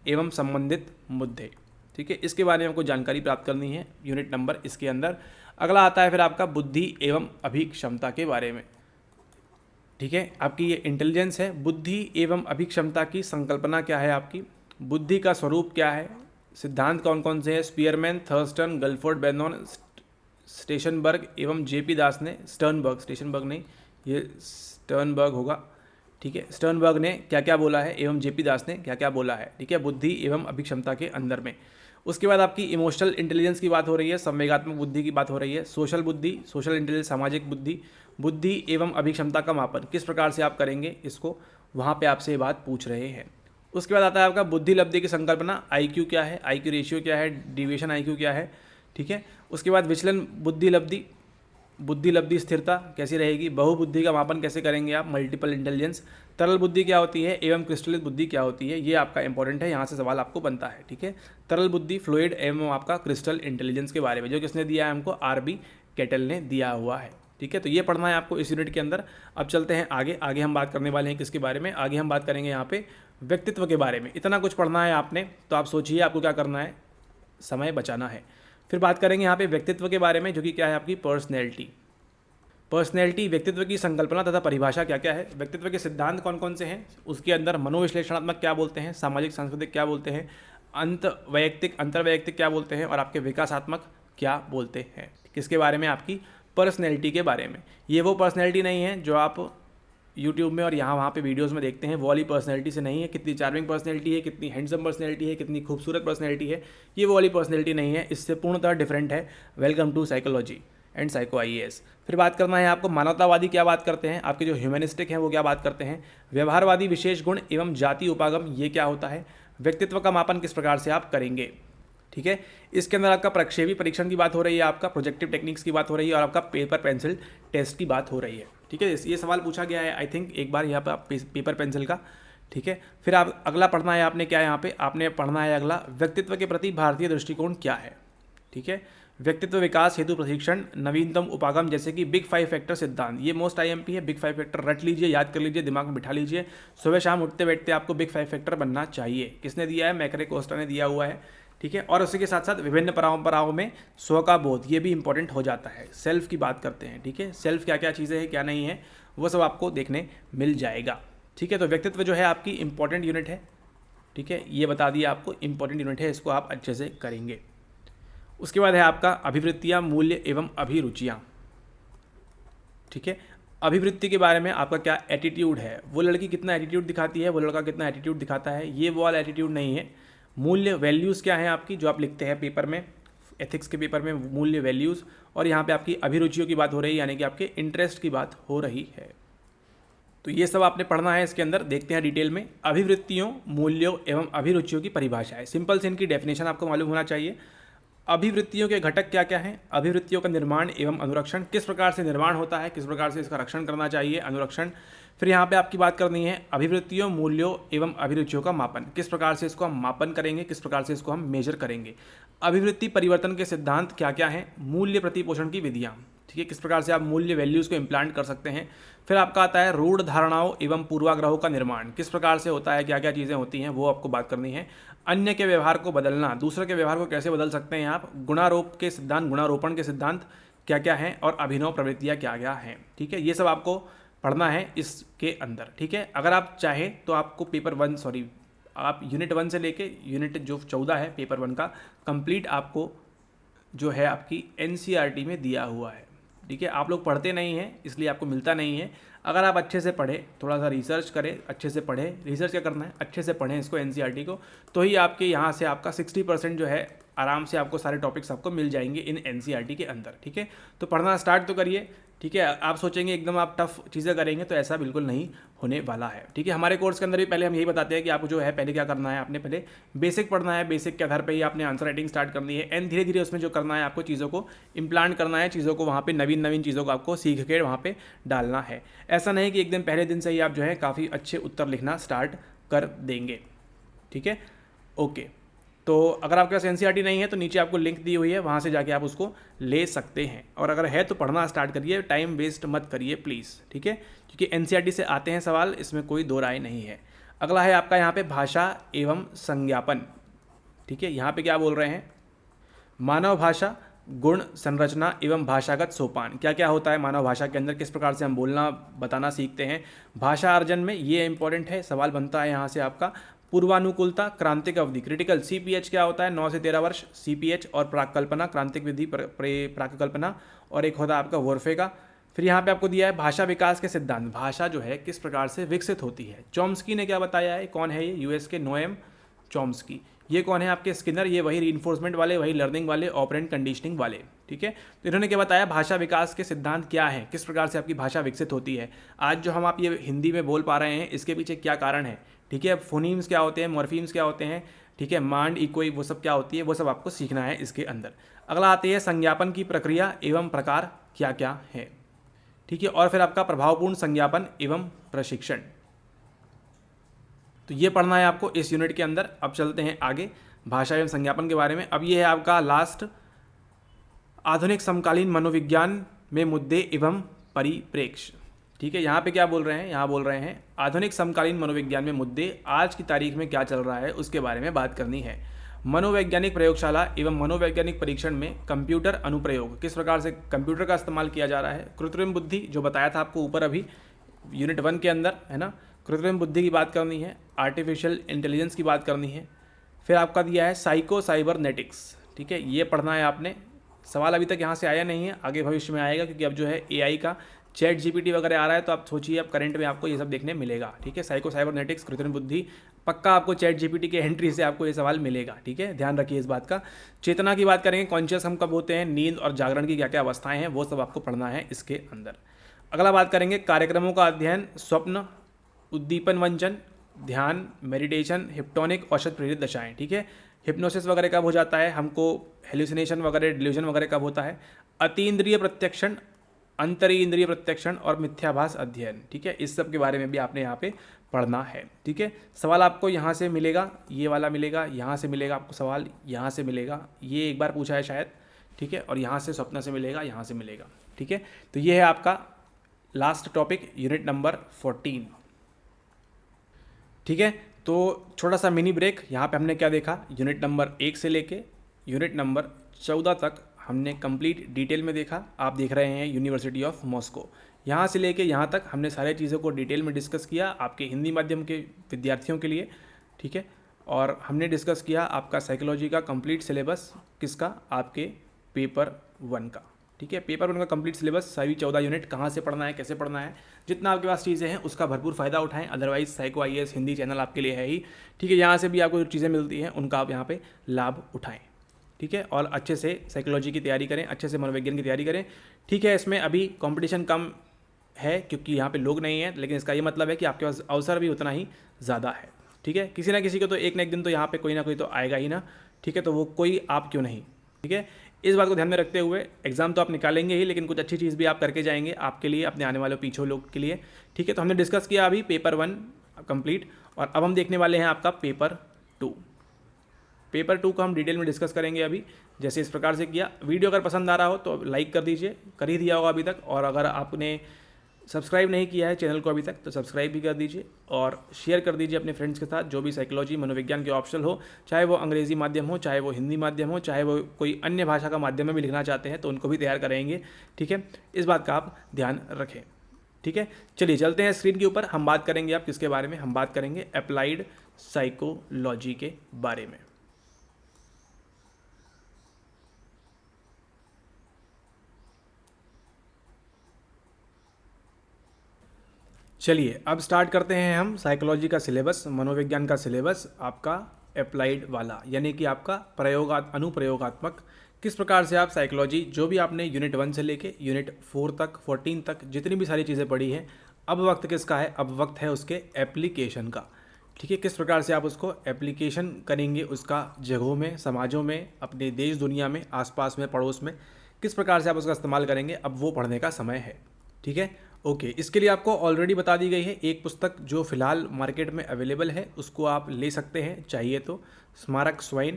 एवं संबंधित मुद्दे। ठीक है, इसके बारे में आपको जानकारी प्राप्त करनी है, यूनिट नंबर इसके अंदर। अगला आता है फिर आपका बुद्धि एवं अभिक्षमता के बारे में। ठीक है, आपकी ये इंटेलिजेंस है। बुद्धि एवं अभिक्षमता की संकल्पना क्या है आपकी, बुद्धि का स्वरूप क्या है, सिद्धांत कौन कौन से हैं, स्पीयरमैन, थर्स्टन, गलफोर्ड, बेनॉन, स्टेशनबर्ग एवं जेपी दास ने, स्टर्नबर्ग नहीं, ये स्टर्नबर्ग होगा। ठीक है, स्टर्नबर्ग ने क्या क्या बोला है एवं जेपी दास ने क्या क्या बोला है। ठीक है, बुद्धि एवं अभिक्षमता के अंदर में। उसके बाद आपकी इमोशनल इंटेलिजेंस की बात हो रही है, संवेगात्मक बुद्धि की बात हो रही है, सोशल बुद्धि, सोशल इंटेलिजेंस, सामाजिक बुद्धि, बुद्धि एवं अभिक्षमता का मापन किस प्रकार से आप करेंगे इसको, वहाँ पे आपसे ये बात पूछ रहे हैं। उसके बाद आता है आपका बुद्धि लब्धि की संकल्पना, IQ क्या है, IQ रेशियो क्या है, डिविएशन IQ क्या है। ठीक है, उसके बाद विचलन बुद्धि लब्धि स्थिरता कैसी रहेगी, बहुबुद्धि का मापन कैसे करेंगे आप, मल्टीपल इंटेलिजेंस, तरल बुद्धि क्या होती है एवं क्रिस्टलिक बुद्धि क्या होती है, ये आपका इंपॉर्टेंट है, यहाँ से सवाल आपको बनता है। ठीक है, तरल बुद्धि, फ्लूइड एवं आपका क्रिस्टल इंटेलिजेंस के बारे में, जो किसने दिया है हमको, RB कैटल ने दिया हुआ है। ठीक है, तो ये पढ़ना है आपको इस यूनिट के अंदर। अब चलते हैं आगे हम बात करने वाले हैं किसके बारे में, आगे हम बात करेंगे यहाँ पे व्यक्तित्व के बारे में। इतना कुछ पढ़ना है आपने, तो आप सोचिए आपको क्या करना है, समय बचाना है। फिर बात करेंगे यहाँ पे व्यक्तित्व के बारे में, जो कि क्या है आपकी पर्सनैलिटी, व्यक्तित्व की संकल्पना तथा परिभाषा क्या क्या है, व्यक्तित्व के सिद्धांत कौन कौन से हैं, उसके अंदर मनोविश्लेषणात्मक क्या बोलते हैं, सामाजिक सांस्कृतिक क्या बोलते हैं, अंतर्वैयक्तिक क्या बोलते हैं, और आपके विकासात्मक क्या बोलते हैं। किसके बारे में, आपकी पर्सनैलिटी के बारे में। ये वो पर्सनैलिटी नहीं है जो आप यूट्यूब में और यहाँ वहाँ पे वीडियोस में देखते हैं वो वाली पर्सनैलिटी से नहीं है। कितनी चार्मिंग पर्सनैलिटी है, कितनी हैंडसम पर्सनैलिटी है, कितनी खूबसूरत पर्सनैलिटी है, ये वो वाली पर्सनैलिटी नहीं है, इससे पूर्णतः डिफरेंट है। Welcome to psychology and psycho IAS। फिर बात करना है आपको मानवतावादी क्या बात करते हैं, आपके जो ह्यूमनिस्टिक हैं वो क्या बात करते हैं, व्यवहारवादी विशेष गुण एवं जाति उपागम ये क्या होता है, व्यक्तित्व का मापन किस प्रकार से आप करेंगे। ठीक है, इसके अंदर आपका प्रक्षेपी परीक्षण की बात हो रही है, आपका प्रोजेक्टिव टेक्निक्स की बात हो रही है और आपका पेपर पेंसिल टेस्ट की बात हो रही है। ठीक है, ये सवाल पूछा गया है आई थिंक एक बार यहाँ पर आप पेपर पेंसिल का। ठीक है, फिर आप अगला पढ़ना है आपने क्या, यहाँ पे आपने पढ़ना है अगला व्यक्तित्व के प्रति भारतीय दृष्टिकोण क्या है। ठीक है, व्यक्तित्व विकास हेतु प्रशिक्षण नवीनतम उपागम जैसे कि बिग 5 फैक्टर सिद्धांत, ये मोस्ट IMP है। बिग 5 फैक्टर रट लीजिए, याद कर लीजिए, दिमाग में बिठा लीजिए, सुबह शाम उठते बैठते आपको बिग 5 फैक्टर बनना चाहिए। किसने दिया है, मैकरे कोस्टा ने दिया हुआ है। ठीक है, और उसी के साथ साथ विभिन्न परंपराओं में स्व का बोध, ये भी इंपॉर्टेंट हो जाता है। सेल्फ की बात करते हैं। ठीक है, सेल्फ क्या क्या चीज़ें हैं क्या नहीं है वो सब आपको देखने मिल जाएगा। ठीक है, तो व्यक्तित्व जो है आपकी इंपॉर्टेंट यूनिट है। ठीक है, ये बता दिया आपको इंपॉर्टेंट यूनिट है, इसको आप अच्छे से करेंगे। उसके बाद है आपका अभिवृत्तियाँ, मूल्य एवं अभिरुचियाँ। ठीक है, अभिवृत्ति के बारे में आपका क्या एटीट्यूड है, वो लड़की कितना एटीट्यूड दिखाती है, वो लड़का कितना एटीट्यूड दिखाता है, ये वो वाला एटीट्यूड नहीं है। मूल्य वैल्यूज़ क्या है आपकी, जो आप लिखते हैं पेपर में, एथिक्स के पेपर में, मूल्य वैल्यूज़। और यहाँ पे आपकी अभिरुचियों की बात हो रही है, यानी कि आपके इंटरेस्ट की बात हो रही है। तो ये सब आपने पढ़ना है इसके अंदर। देखते हैं डिटेल में अभिवृत्तियों, मूल्यों एवं अभिरुचियों की परिभाषाएं। सिंपल से इनकी डेफिनेशन आपको मालूम होना चाहिए। अभिवृत्तियों के घटक क्या क्या हैं, अभिवृत्तियों का निर्माण एवं अनुरक्षण, किस प्रकार से निर्माण होता है, किस प्रकार से इसका रक्षण करना चाहिए, अनुरक्षण। फिर यहाँ पे आपकी बात करनी है अभिवृत्तियों, मूल्यों एवं अभिरुचियों का मापन, किस प्रकार से इसको हम मापन करेंगे, किस प्रकार से इसको हम मेजर करेंगे। अभिवृत्ति परिवर्तन के सिद्धांत क्या क्या हैं, मूल्य प्रतिपोषण की विधियाँ। ठीक है, किस प्रकार से आप मूल्य वैल्यूज़ को इम्प्लांट कर सकते हैं। फिर आपका आता है रूढ़ धारणाओं एवं पूर्वाग्रहों का निर्माण, किस प्रकार से होता है, क्या क्या चीज़ें होती हैं वो आपको बात करनी है। अन्य के व्यवहार को बदलना, दूसरे के व्यवहार को कैसे बदल सकते हैं आप। गुणारोप के सिद्धांत, गुणारोपण के सिद्धांत क्या क्या हैं और अभिनव प्रवृत्तियाँ क्या क्या हैं। ठीक है, ये सब आपको पढ़ना है इसके अंदर। ठीक है, अगर आप चाहें तो आपको आप यूनिट 1 से लेके यूनिट जो 14 है पेपर 1 का कंप्लीट आपको जो है आपकी NCERT में दिया हुआ है। ठीक है, आप लोग पढ़ते नहीं हैं इसलिए आपको मिलता नहीं है। अगर आप अच्छे से पढ़ें, थोड़ा सा रिसर्च करें, अच्छे से पढ़ें, रिसर्च क्या करना है, अच्छे से पढ़ें इसको NCERT को, तो ही आपके यहाँ से आपका 60% जो है आराम से आपको सारे टॉपिक्स आपको मिल जाएंगे इन NCERT के अंदर। ठीक है, तो पढ़ना स्टार्ट तो करिए। ठीक है, आप सोचेंगे एकदम आप टफ चीज़ें करेंगे तो ऐसा बिल्कुल नहीं होने वाला है। ठीक है, हमारे कोर्स के अंदर भी पहले हम यही बताते हैं कि आपको जो है पहले क्या करना है, आपने पहले बेसिक पढ़ना है, बेसिक के आधार पर ही आपने आंसर राइटिंग स्टार्ट करनी है एंड धीरे धीरे उसमें जो करना है आपको चीज़ों को इम्प्लांट करना है, चीज़ों को वहाँ पे नवीन नवीन चीज़ों को आपको सीख के वहाँ पे डालना है। ऐसा नहीं कि एकदम पहले दिन से ही आप जो है काफ़ी अच्छे उत्तर लिखना स्टार्ट कर देंगे। ठीक है, ओके। तो अगर आपके पास NCERT नहीं है तो नीचे आपको लिंक दी हुई है, वहाँ से जाके आप उसको ले सकते हैं, और अगर है तो पढ़ना स्टार्ट करिए, टाइम वेस्ट मत करिए प्लीज़। ठीक है, क्योंकि NCERT से आते हैं सवाल, इसमें कोई दो राय नहीं है। अगला है आपका यहाँ पे भाषा एवं संज्ञापन। ठीक है, यहाँ पे क्या बोल रहे हैं, मानव भाषा, गुण, संरचना एवं भाषागत सोपान। क्या क्या होता है मानव भाषा के अंदर, किस प्रकार से हम बोलना बताना सीखते हैं। भाषा अर्जन में ये इंपॉर्टेंट है, सवाल बनता है यहाँ से आपका। पूर्वानुकूलता, क्रांतिक अवधि, क्रिटिकल। CPH क्या होता है, 9 से 13 वर्ष CPH, और प्राकल्पना, क्रांतिक विधि प्राकल्पना, और एक होता है आपका वोर्फे का। फिर यहाँ पे आपको दिया है भाषा विकास के सिद्धांत, भाषा जो है किस प्रकार से विकसित होती है। चॉम्स्की ने क्या बताया है, कौन है ये, US के नोएम चॉम्स्की। ये कौन है आपके, स्किनर, ये वही रीइंफोर्समेंट वाले, वही लर्निंग वाले, ऑपरेंट कंडीशनिंग वाले। ठीक है, तो इन्होंने क्या बताया, भाषा विकास के सिद्धांत क्या है, किस प्रकार से आपकी भाषा विकसित होती है। आज जो हम आप ये हिंदी में बोल पा रहे हैं इसके पीछे क्या कारण है। ठीक है, फोनीम्स क्या होते हैं, मॉर्फीम्स क्या होते हैं। ठीक है, मांड, इकोई, वो सब क्या होती है, वो सब आपको सीखना है इसके अंदर। अगला आती है संज्ञापन की प्रक्रिया एवं प्रकार क्या क्या है। ठीक है, और फिर आपका प्रभावपूर्ण संज्ञापन एवं प्रशिक्षण, तो ये पढ़ना है आपको इस यूनिट के अंदर। अब चलते हैं आगे भाषा एवं संज्ञापन के बारे में। अब ये है आपका लास्ट, आधुनिक समकालीन मनोविज्ञान में मुद्दे एवं परिप्रेक्ष्य। ठीक है, यहाँ पे क्या बोल रहे हैं, यहाँ बोल रहे हैं आधुनिक समकालीन मनोविज्ञान में मुद्दे, आज की तारीख में क्या चल रहा है उसके बारे में बात करनी है। मनोवैज्ञानिक प्रयोगशाला एवं मनोवैज्ञानिक परीक्षण में कंप्यूटर अनुप्रयोग, किस प्रकार से कंप्यूटर का इस्तेमाल किया जा रहा है। कृत्रिम बुद्धि, जो बताया था आपको ऊपर अभी यूनिट 1 के अंदर, है ना, कृत्रिम बुद्धि की बात करनी है, आर्टिफिशियल इंटेलिजेंस की बात करनी है। फिर आपका दिया है साइको साइबरनेटिक्स। ठीक है, ये पढ़ना है आपने। सवाल अभी तक यहाँ से आया नहीं है, आगे भविष्य में आएगा, क्योंकि अब जो है AI का चैट जीपीटी वगैरह आ रहा है, तो आप सोचिए आप करंट में आपको ये सब देखने मिलेगा, ठीक है। साइको साइबरनेटिक्स, कृत्रिम बुद्धि, पक्का आपको चैट जीपीटी के एंट्री से आपको ये सवाल मिलेगा, ठीक है, ध्यान रखिए इस बात का। चेतना की बात करेंगे, कॉन्शियस हम कब होते हैं, नींद और जागरण की क्या क्या अवस्थाएं हैं, वो सब आपको पढ़ना है इसके अंदर। अगला बात करेंगे कार्यक्रमों का अध्ययन, स्वप्न, उद्दीपन वंचन, ध्यान, मेडिटेशन, हिप्नोटिक औषध प्रेरित दशाएं, ठीक है। हिप्नोसिस वगैरह कब हो जाता है, हमको हेलुसिनेशन वगैरह, डिल्यूजन वगैरह कब होता है, अतीन्द्रिय प्रत्यक्षण, अंतरीय इंद्रिय प्रत्यक्षण और मिथ्याभास अध्ययन, ठीक है। इस सब के बारे में भी आपने यहाँ पे पढ़ना है, ठीक है। सवाल आपको यहाँ से मिलेगा, ये वाला मिलेगा, यहाँ से मिलेगा आपको सवाल, यहाँ से मिलेगा, ये एक बार पूछा है शायद, ठीक है, और यहाँ से स्वप्न से मिलेगा, यहाँ से मिलेगा, ठीक है। तो ये है आपका लास्ट टॉपिक, यूनिट नंबर 14, ठीक है। तो छोटा सा मिनी ब्रेक, यहाँ पे हमने क्या देखा, यूनिट नंबर 1 से लेके यूनिट नंबर 14 तक हमने कंप्लीट डिटेल में देखा। आप देख रहे हैं यूनिवर्सिटी ऑफ मॉस्को, यहाँ से लेके यहाँ तक हमने सारे चीज़ों को डिटेल में डिस्कस किया आपके हिंदी माध्यम के विद्यार्थियों के लिए, ठीक है। और हमने डिस्कस किया आपका साइकोलॉजी का कंप्लीट सिलेबस, किसका, आपके पेपर 1 का, ठीक है। पेपर 1 का कंप्लीट सिलेबस, सभी 14 यूनिट कहाँ से पढ़ना है, कैसे पढ़ना है, जितना आपके पास चीज़ें हैं उसका भरपूर फ़ायदा उठाएं। Otherwise psycho IAS Hindi channel आपके लिए है ही, ठीक है। यहाँ से भी आपको जो चीज़ें मिलती हैं उनका आप यहाँ पे लाभ उठाएं, ठीक है। और अच्छे से साइकोलॉजी की तैयारी करें, अच्छे से मनोविज्ञान की तैयारी करें, ठीक है। इसमें अभी कंपटीशन कम है क्योंकि यहाँ पे लोग नहीं हैं, लेकिन इसका ये मतलब है कि आपके पास अवसर भी उतना ही ज़्यादा है, ठीक है। किसी ना किसी को तो एक ना एक दिन तो यहाँ पे कोई ना कोई तो आएगा ही ना, ठीक है। तो वो कोई आप क्यों नहीं, ठीक है। इस बात को ध्यान में रखते हुए एग्जाम तो आप निकालेंगे ही, लेकिन कुछ अच्छी चीज़ भी आप करके जाएंगे आपके लिए, अपने आने वाले पीछे लोग के लिए, ठीक है। तो हमने डिस्कस किया अभी पेपर 1 कंप्लीट, और अब हम देखने वाले हैं आपका पेपर 2। पेपर 2 को हम डिटेल में डिस्कस करेंगे अभी, जैसे इस प्रकार से किया। वीडियो अगर पसंद आ रहा हो तो लाइक कर दीजिए, कर ही दिया होगा अभी तक, और अगर आपने सब्सक्राइब नहीं किया है चैनल को अभी तक तो सब्सक्राइब भी कर दीजिए और शेयर कर दीजिए अपने फ्रेंड्स के साथ, जो भी साइकोलॉजी मनोविज्ञान के ऑप्शनल हो, चाहे वो अंग्रेजी माध्यम हो, चाहे वो हिंदी माध्यम हो, चाहे वो कोई अन्य भाषा का माध्यम में भी लिखना चाहते हैं तो उनको भी तैयार करेंगे, ठीक है। इस बात का आप ध्यान रखें, ठीक है। चलिए चलते हैं स्क्रीन के ऊपर, हम बात करेंगे आप किसके बारे में, हम बात करेंगे अप्लाइड साइकोलॉजी के बारे में। चलिए अब स्टार्ट करते हैं हम साइकोलॉजी का सिलेबस, मनोविज्ञान का सिलेबस आपका अप्लाइड वाला, यानी कि आपका अनुप्रयोगात्मक। किस प्रकार से आप साइकोलॉजी जो भी आपने यूनिट 1 से लेके यूनिट 4 तक 14 तक जितनी भी सारी चीज़ें पढ़ी हैं, अब वक्त किसका है, अब वक्त है उसके एप्लीकेशन का, ठीक है। किस प्रकार से आप उसको एप्लीकेशन करेंगे, उसका जगहों में, समाजों में, अपने देश दुनिया में, आसपास में, पड़ोस में, किस प्रकार से आप उसका इस्तेमाल करेंगे, अब वो पढ़ने का समय है, ठीक है। ओके, इसके लिए आपको ऑलरेडी बता दी गई है एक पुस्तक जो फिलहाल मार्केट में अवेलेबल है, उसको आप ले सकते हैं चाहिए तो। स्मारक स्वाइन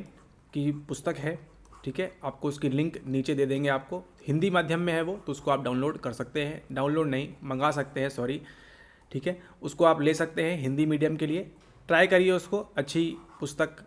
की पुस्तक है, ठीक है। आपको उसकी लिंक नीचे दे देंगे, आपको हिंदी माध्यम में है वो, तो उसको आप डाउनलोड कर सकते हैं, डाउनलोड नहीं मंगा सकते हैं, सॉरी, ठीक है। उसको आप ले सकते हैं हिंदी मीडियम के लिए, ट्राई करिए उसको, अच्छी पुस्तक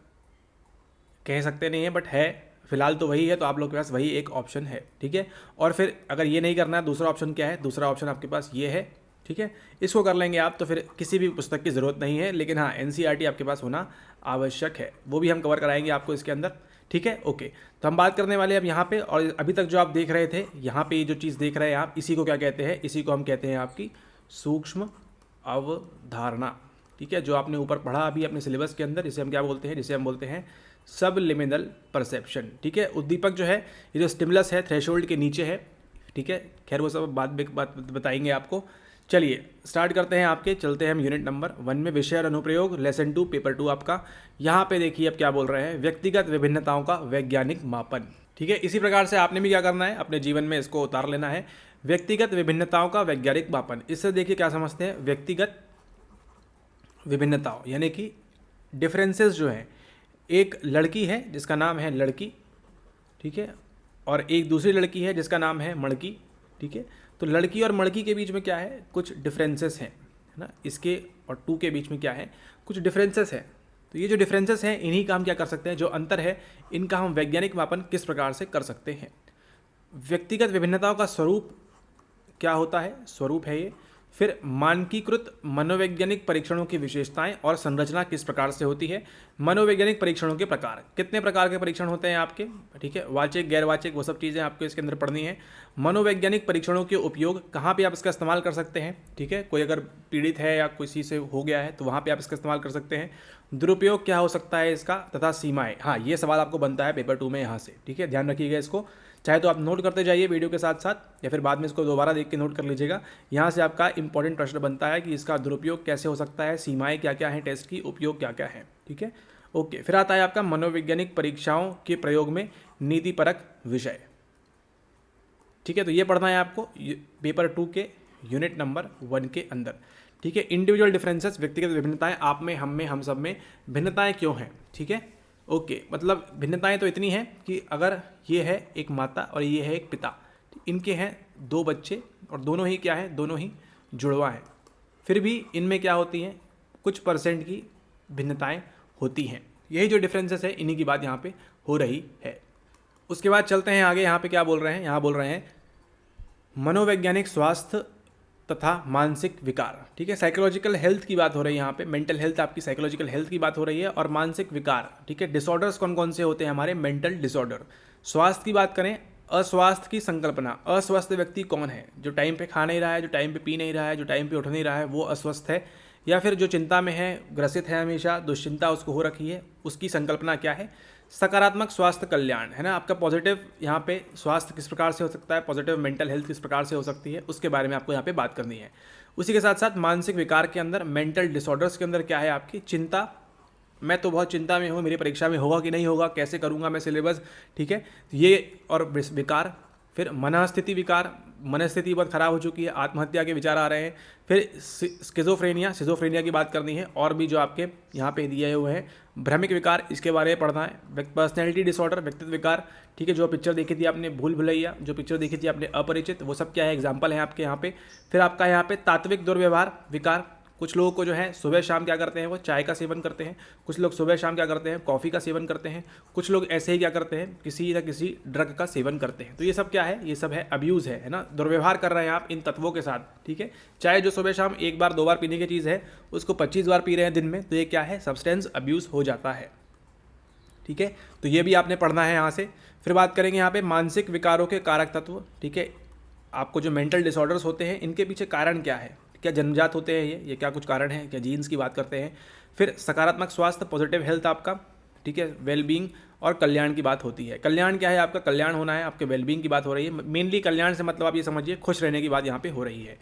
कह सकते नहीं है बट है, फिलहाल तो वही है, तो आप लोग के पास वही एक ऑप्शन है, ठीक है। और फिर अगर ये नहीं करना है, दूसरा ऑप्शन क्या है, दूसरा ऑप्शन आपके पास ये है, ठीक है। इसको कर लेंगे आप तो फिर किसी भी पुस्तक की ज़रूरत नहीं है, लेकिन हाँ NCERT आपके पास होना आवश्यक है, वो भी हम कवर कराएंगे आपको इसके अंदर, ठीक है। ओके, तो हम बात करने वाले हैं अब यहाँ पे, और अभी तक जो आप देख रहे थे यहाँ पे, जो चीज़ देख रहे हैं आप, इसी को क्या कहते हैं, इसी को हम कहते हैं आपकी सूक्ष्म अवधारणा, ठीक है। जो आपने ऊपर पढ़ा अभी अपने सिलेबस के अंदर, जिसे हम क्या बोलते हैं, जिसे हम बोलते हैं सबलिमिनल परसेप्शन, ठीक है। उद्दीपक जो है, ये जो स्टिमुलस है थ्रेशोल्ड के नीचे है, ठीक है। खैर वो सब बात बताएंगे आपको। चलिए स्टार्ट करते हैं आपके, चलते हैं हम यूनिट नंबर 1 में, विषय और अनुप्रयोग, लेसन 2 पेपर 2 आपका। यहाँ पे देखिए अब क्या बोल रहे हैं, व्यक्तिगत विभिन्नताओं का वैज्ञानिक मापन, ठीक है। इसी प्रकार से आपने भी क्या करना है, अपने जीवन में इसको उतार लेना है, व्यक्तिगत विभिन्नताओं का वैज्ञानिक मापन। इससे देखिए क्या समझते हैं, व्यक्तिगत विभिन्नताओं यानी कि डिफरेंसेस जो हैं, एक लड़की है जिसका नाम है लड़की, ठीक है, और एक दूसरी लड़की है जिसका नाम है मड़की, ठीक है। तो लड़की और मड़की के बीच में क्या है, कुछ डिफरेंसेस हैं, है ना। इसके और 2 के बीच में क्या है, कुछ डिफरेंसेस हैं। तो ये जो डिफरेंसेस हैं, इन्हीं का हम क्या कर सकते हैं, जो अंतर है इनका हम वैज्ञानिक मापन किस प्रकार से कर सकते हैं। व्यक्तिगत विभिन्नताओं का स्वरूप क्या होता है, स्वरूप है ये फिर मानकीकृत मनोवैज्ञानिक परीक्षणों की विशेषताएं और संरचना किस प्रकार से होती है। मनोवैज्ञानिक परीक्षणों के प्रकार, कितने प्रकार के परीक्षण होते हैं आपके, ठीक है, वाचिक गैर वाचिक वो सब चीज़ें आपको इसके अंदर पढ़नी है। मनोवैज्ञानिक परीक्षणों के उपयोग, कहाँ पे आप इसका इस्तेमाल कर सकते हैं, ठीक है, कोई अगर पीड़ित है या किसी से हो गया है तो वहाँ पे आप इसका इस्तेमाल कर सकते हैं। दुरुपयोग क्या हो सकता है इसका, तथा सीमाएं, हाँ ये सवाल आपको बनता है पेपर 2 में यहाँ से, ठीक है, ध्यान रखिएगा इसको। चाहे तो आप नोट करते जाइए वीडियो के साथ साथ या फिर बाद में इसको दोबारा देख के नोट कर लीजिएगा। यहाँ से आपका इंपॉर्टेंट प्रश्न बनता है कि इसका दुरुपयोग कैसे हो सकता है, सीमाएं क्या क्या हैं टेस्ट की, उपयोग क्या क्या है, ठीक है, ओके। फिर आता है आपका मनोवैज्ञानिक परीक्षाओं के प्रयोग में नीतिपरक विषय, ठीक है, तो ये पढ़ना है आपको पेपर 2 के यूनिट नंबर 1 के अंदर, ठीक है। इंडिविजुअल डिफरेंसेस, व्यक्तिगत विभिन्नताएं, आप में, हम में, हम सब में भिन्नताएं क्यों हैं, ठीक है, ओके। मतलब भिन्नताएं तो इतनी हैं कि अगर ये है एक माता और ये है एक पिता, इनके हैं 2 बच्चे और दोनों ही क्या है, दोनों ही जुड़वा हैं, फिर भी इनमें क्या होती हैं, कुछ परसेंट की भिन्नताएं होती हैं। यही जो डिफरेंसेस है इन्हीं की बात यहाँ पे हो रही है। उसके बाद चलते हैं आगे, यहाँ पे क्या बोल रहे हैं, यहाँ बोल रहे हैं मनोवैज्ञानिक स्वास्थ्य तथा मानसिक विकार, ठीक है, साइकोलॉजिकल हेल्थ की बात हो रही है यहाँ पे, मेंटल हेल्थ आपकी साइकोलॉजिकल हेल्थ की बात हो रही है, और मानसिक विकार, ठीक है। डिसऑर्डर्स कौन कौन से होते हैं हमारे, मेंटल डिसऑर्डर। स्वास्थ्य की बात करें, अस्वास्थ्य की संकल्पना, अस्वस्थ व्यक्ति कौन है, जो टाइम पे खा नहीं रहा है, जो टाइम पे पी नहीं रहा है, जो टाइम पे उठ नहीं रहा है, वो अस्वस्थ है, या फिर जो चिंता में है, ग्रसित है, हमेशा दुश्चिंता उसको हो रखी है, उसकी संकल्पना क्या है। सकारात्मक स्वास्थ्य कल्याण है ना आपका, पॉजिटिव यहाँ पे स्वास्थ्य किस प्रकार से हो सकता है, पॉजिटिव मेंटल हेल्थ किस प्रकार से हो सकती है, उसके बारे में आपको यहाँ पे बात करनी है। उसी के साथ साथ मानसिक विकार के अंदर, मेंटल डिसऑर्डर्स के अंदर क्या है आपकी, चिंता, मैं तो बहुत चिंता में हूँ, मेरी परीक्षा में होगा कि नहीं होगा, कैसे करूँगा मैं सिलेबस, ठीक है, ये और विकार। फिर मनस्थिति विकार, मनस्थिति बहुत ख़राब हो चुकी है, आत्महत्या के विचार आ रहे हैं। फिर सिजोफ्रेनिया की बात करनी है, और भी जो आपके यहाँ पे दिए हुए हैं भ्रमिक विकार, इसके बारे में पढ़ना है। पर्सनैलिटी डिसऑर्डर, व्यक्तित्व विकार, ठीक है, जो पिक्चर देखी थी आपने भूल भुलैया, जो पिक्चर देखी थी आपने अपरिचित, वो सब क्या है, एग्जाम्पल है आपके यहाँ पे। फिर आपका यहाँ पे तात्विक दुर्व्यवहार विकार, कुछ लोगों को जो है सुबह शाम क्या करते हैं, वो चाय का सेवन करते हैं, कुछ लोग सुबह शाम क्या करते हैं, कॉफ़ी का सेवन करते हैं, कुछ लोग ऐसे ही क्या करते हैं, किसी न किसी ड्रग का सेवन करते हैं। तो ये सब क्या है, ये सब है अब्यूज़ है ना, दुर्व्यवहार कर रहे हैं आप इन तत्वों के साथ, ठीक है। चाहे जो सुबह शाम 1 बार 2 बार पीने की चीज़ है, उसको 25 बार पी रहे हैं दिन में, तो ये क्या है, सब्सटेंस अब्यूज़ हो जाता है, ठीक है। तो ये भी आपने पढ़ना है यहाँ से। फिर बात करेंगे यहाँ पे मानसिक विकारों के कारक तत्व, ठीक है, आपको जो मेंटल डिसऑर्डर्स होते हैं इनके पीछे कारण क्या है, क्या जन्मजात होते हैं ये क्या कुछ कारण हैं, क्या जीन्स की बात करते हैं। फिर सकारात्मक स्वास्थ्य, पॉजिटिव हेल्थ आपका, ठीक है, वेलबींग और कल्याण की बात होती है। कल्याण क्या है आपका, कल्याण होना है, आपके वेलबींग की बात हो रही है, मेनली कल्याण से मतलब आप ये समझिए खुश रहने की बात यहाँ पे हो रही है।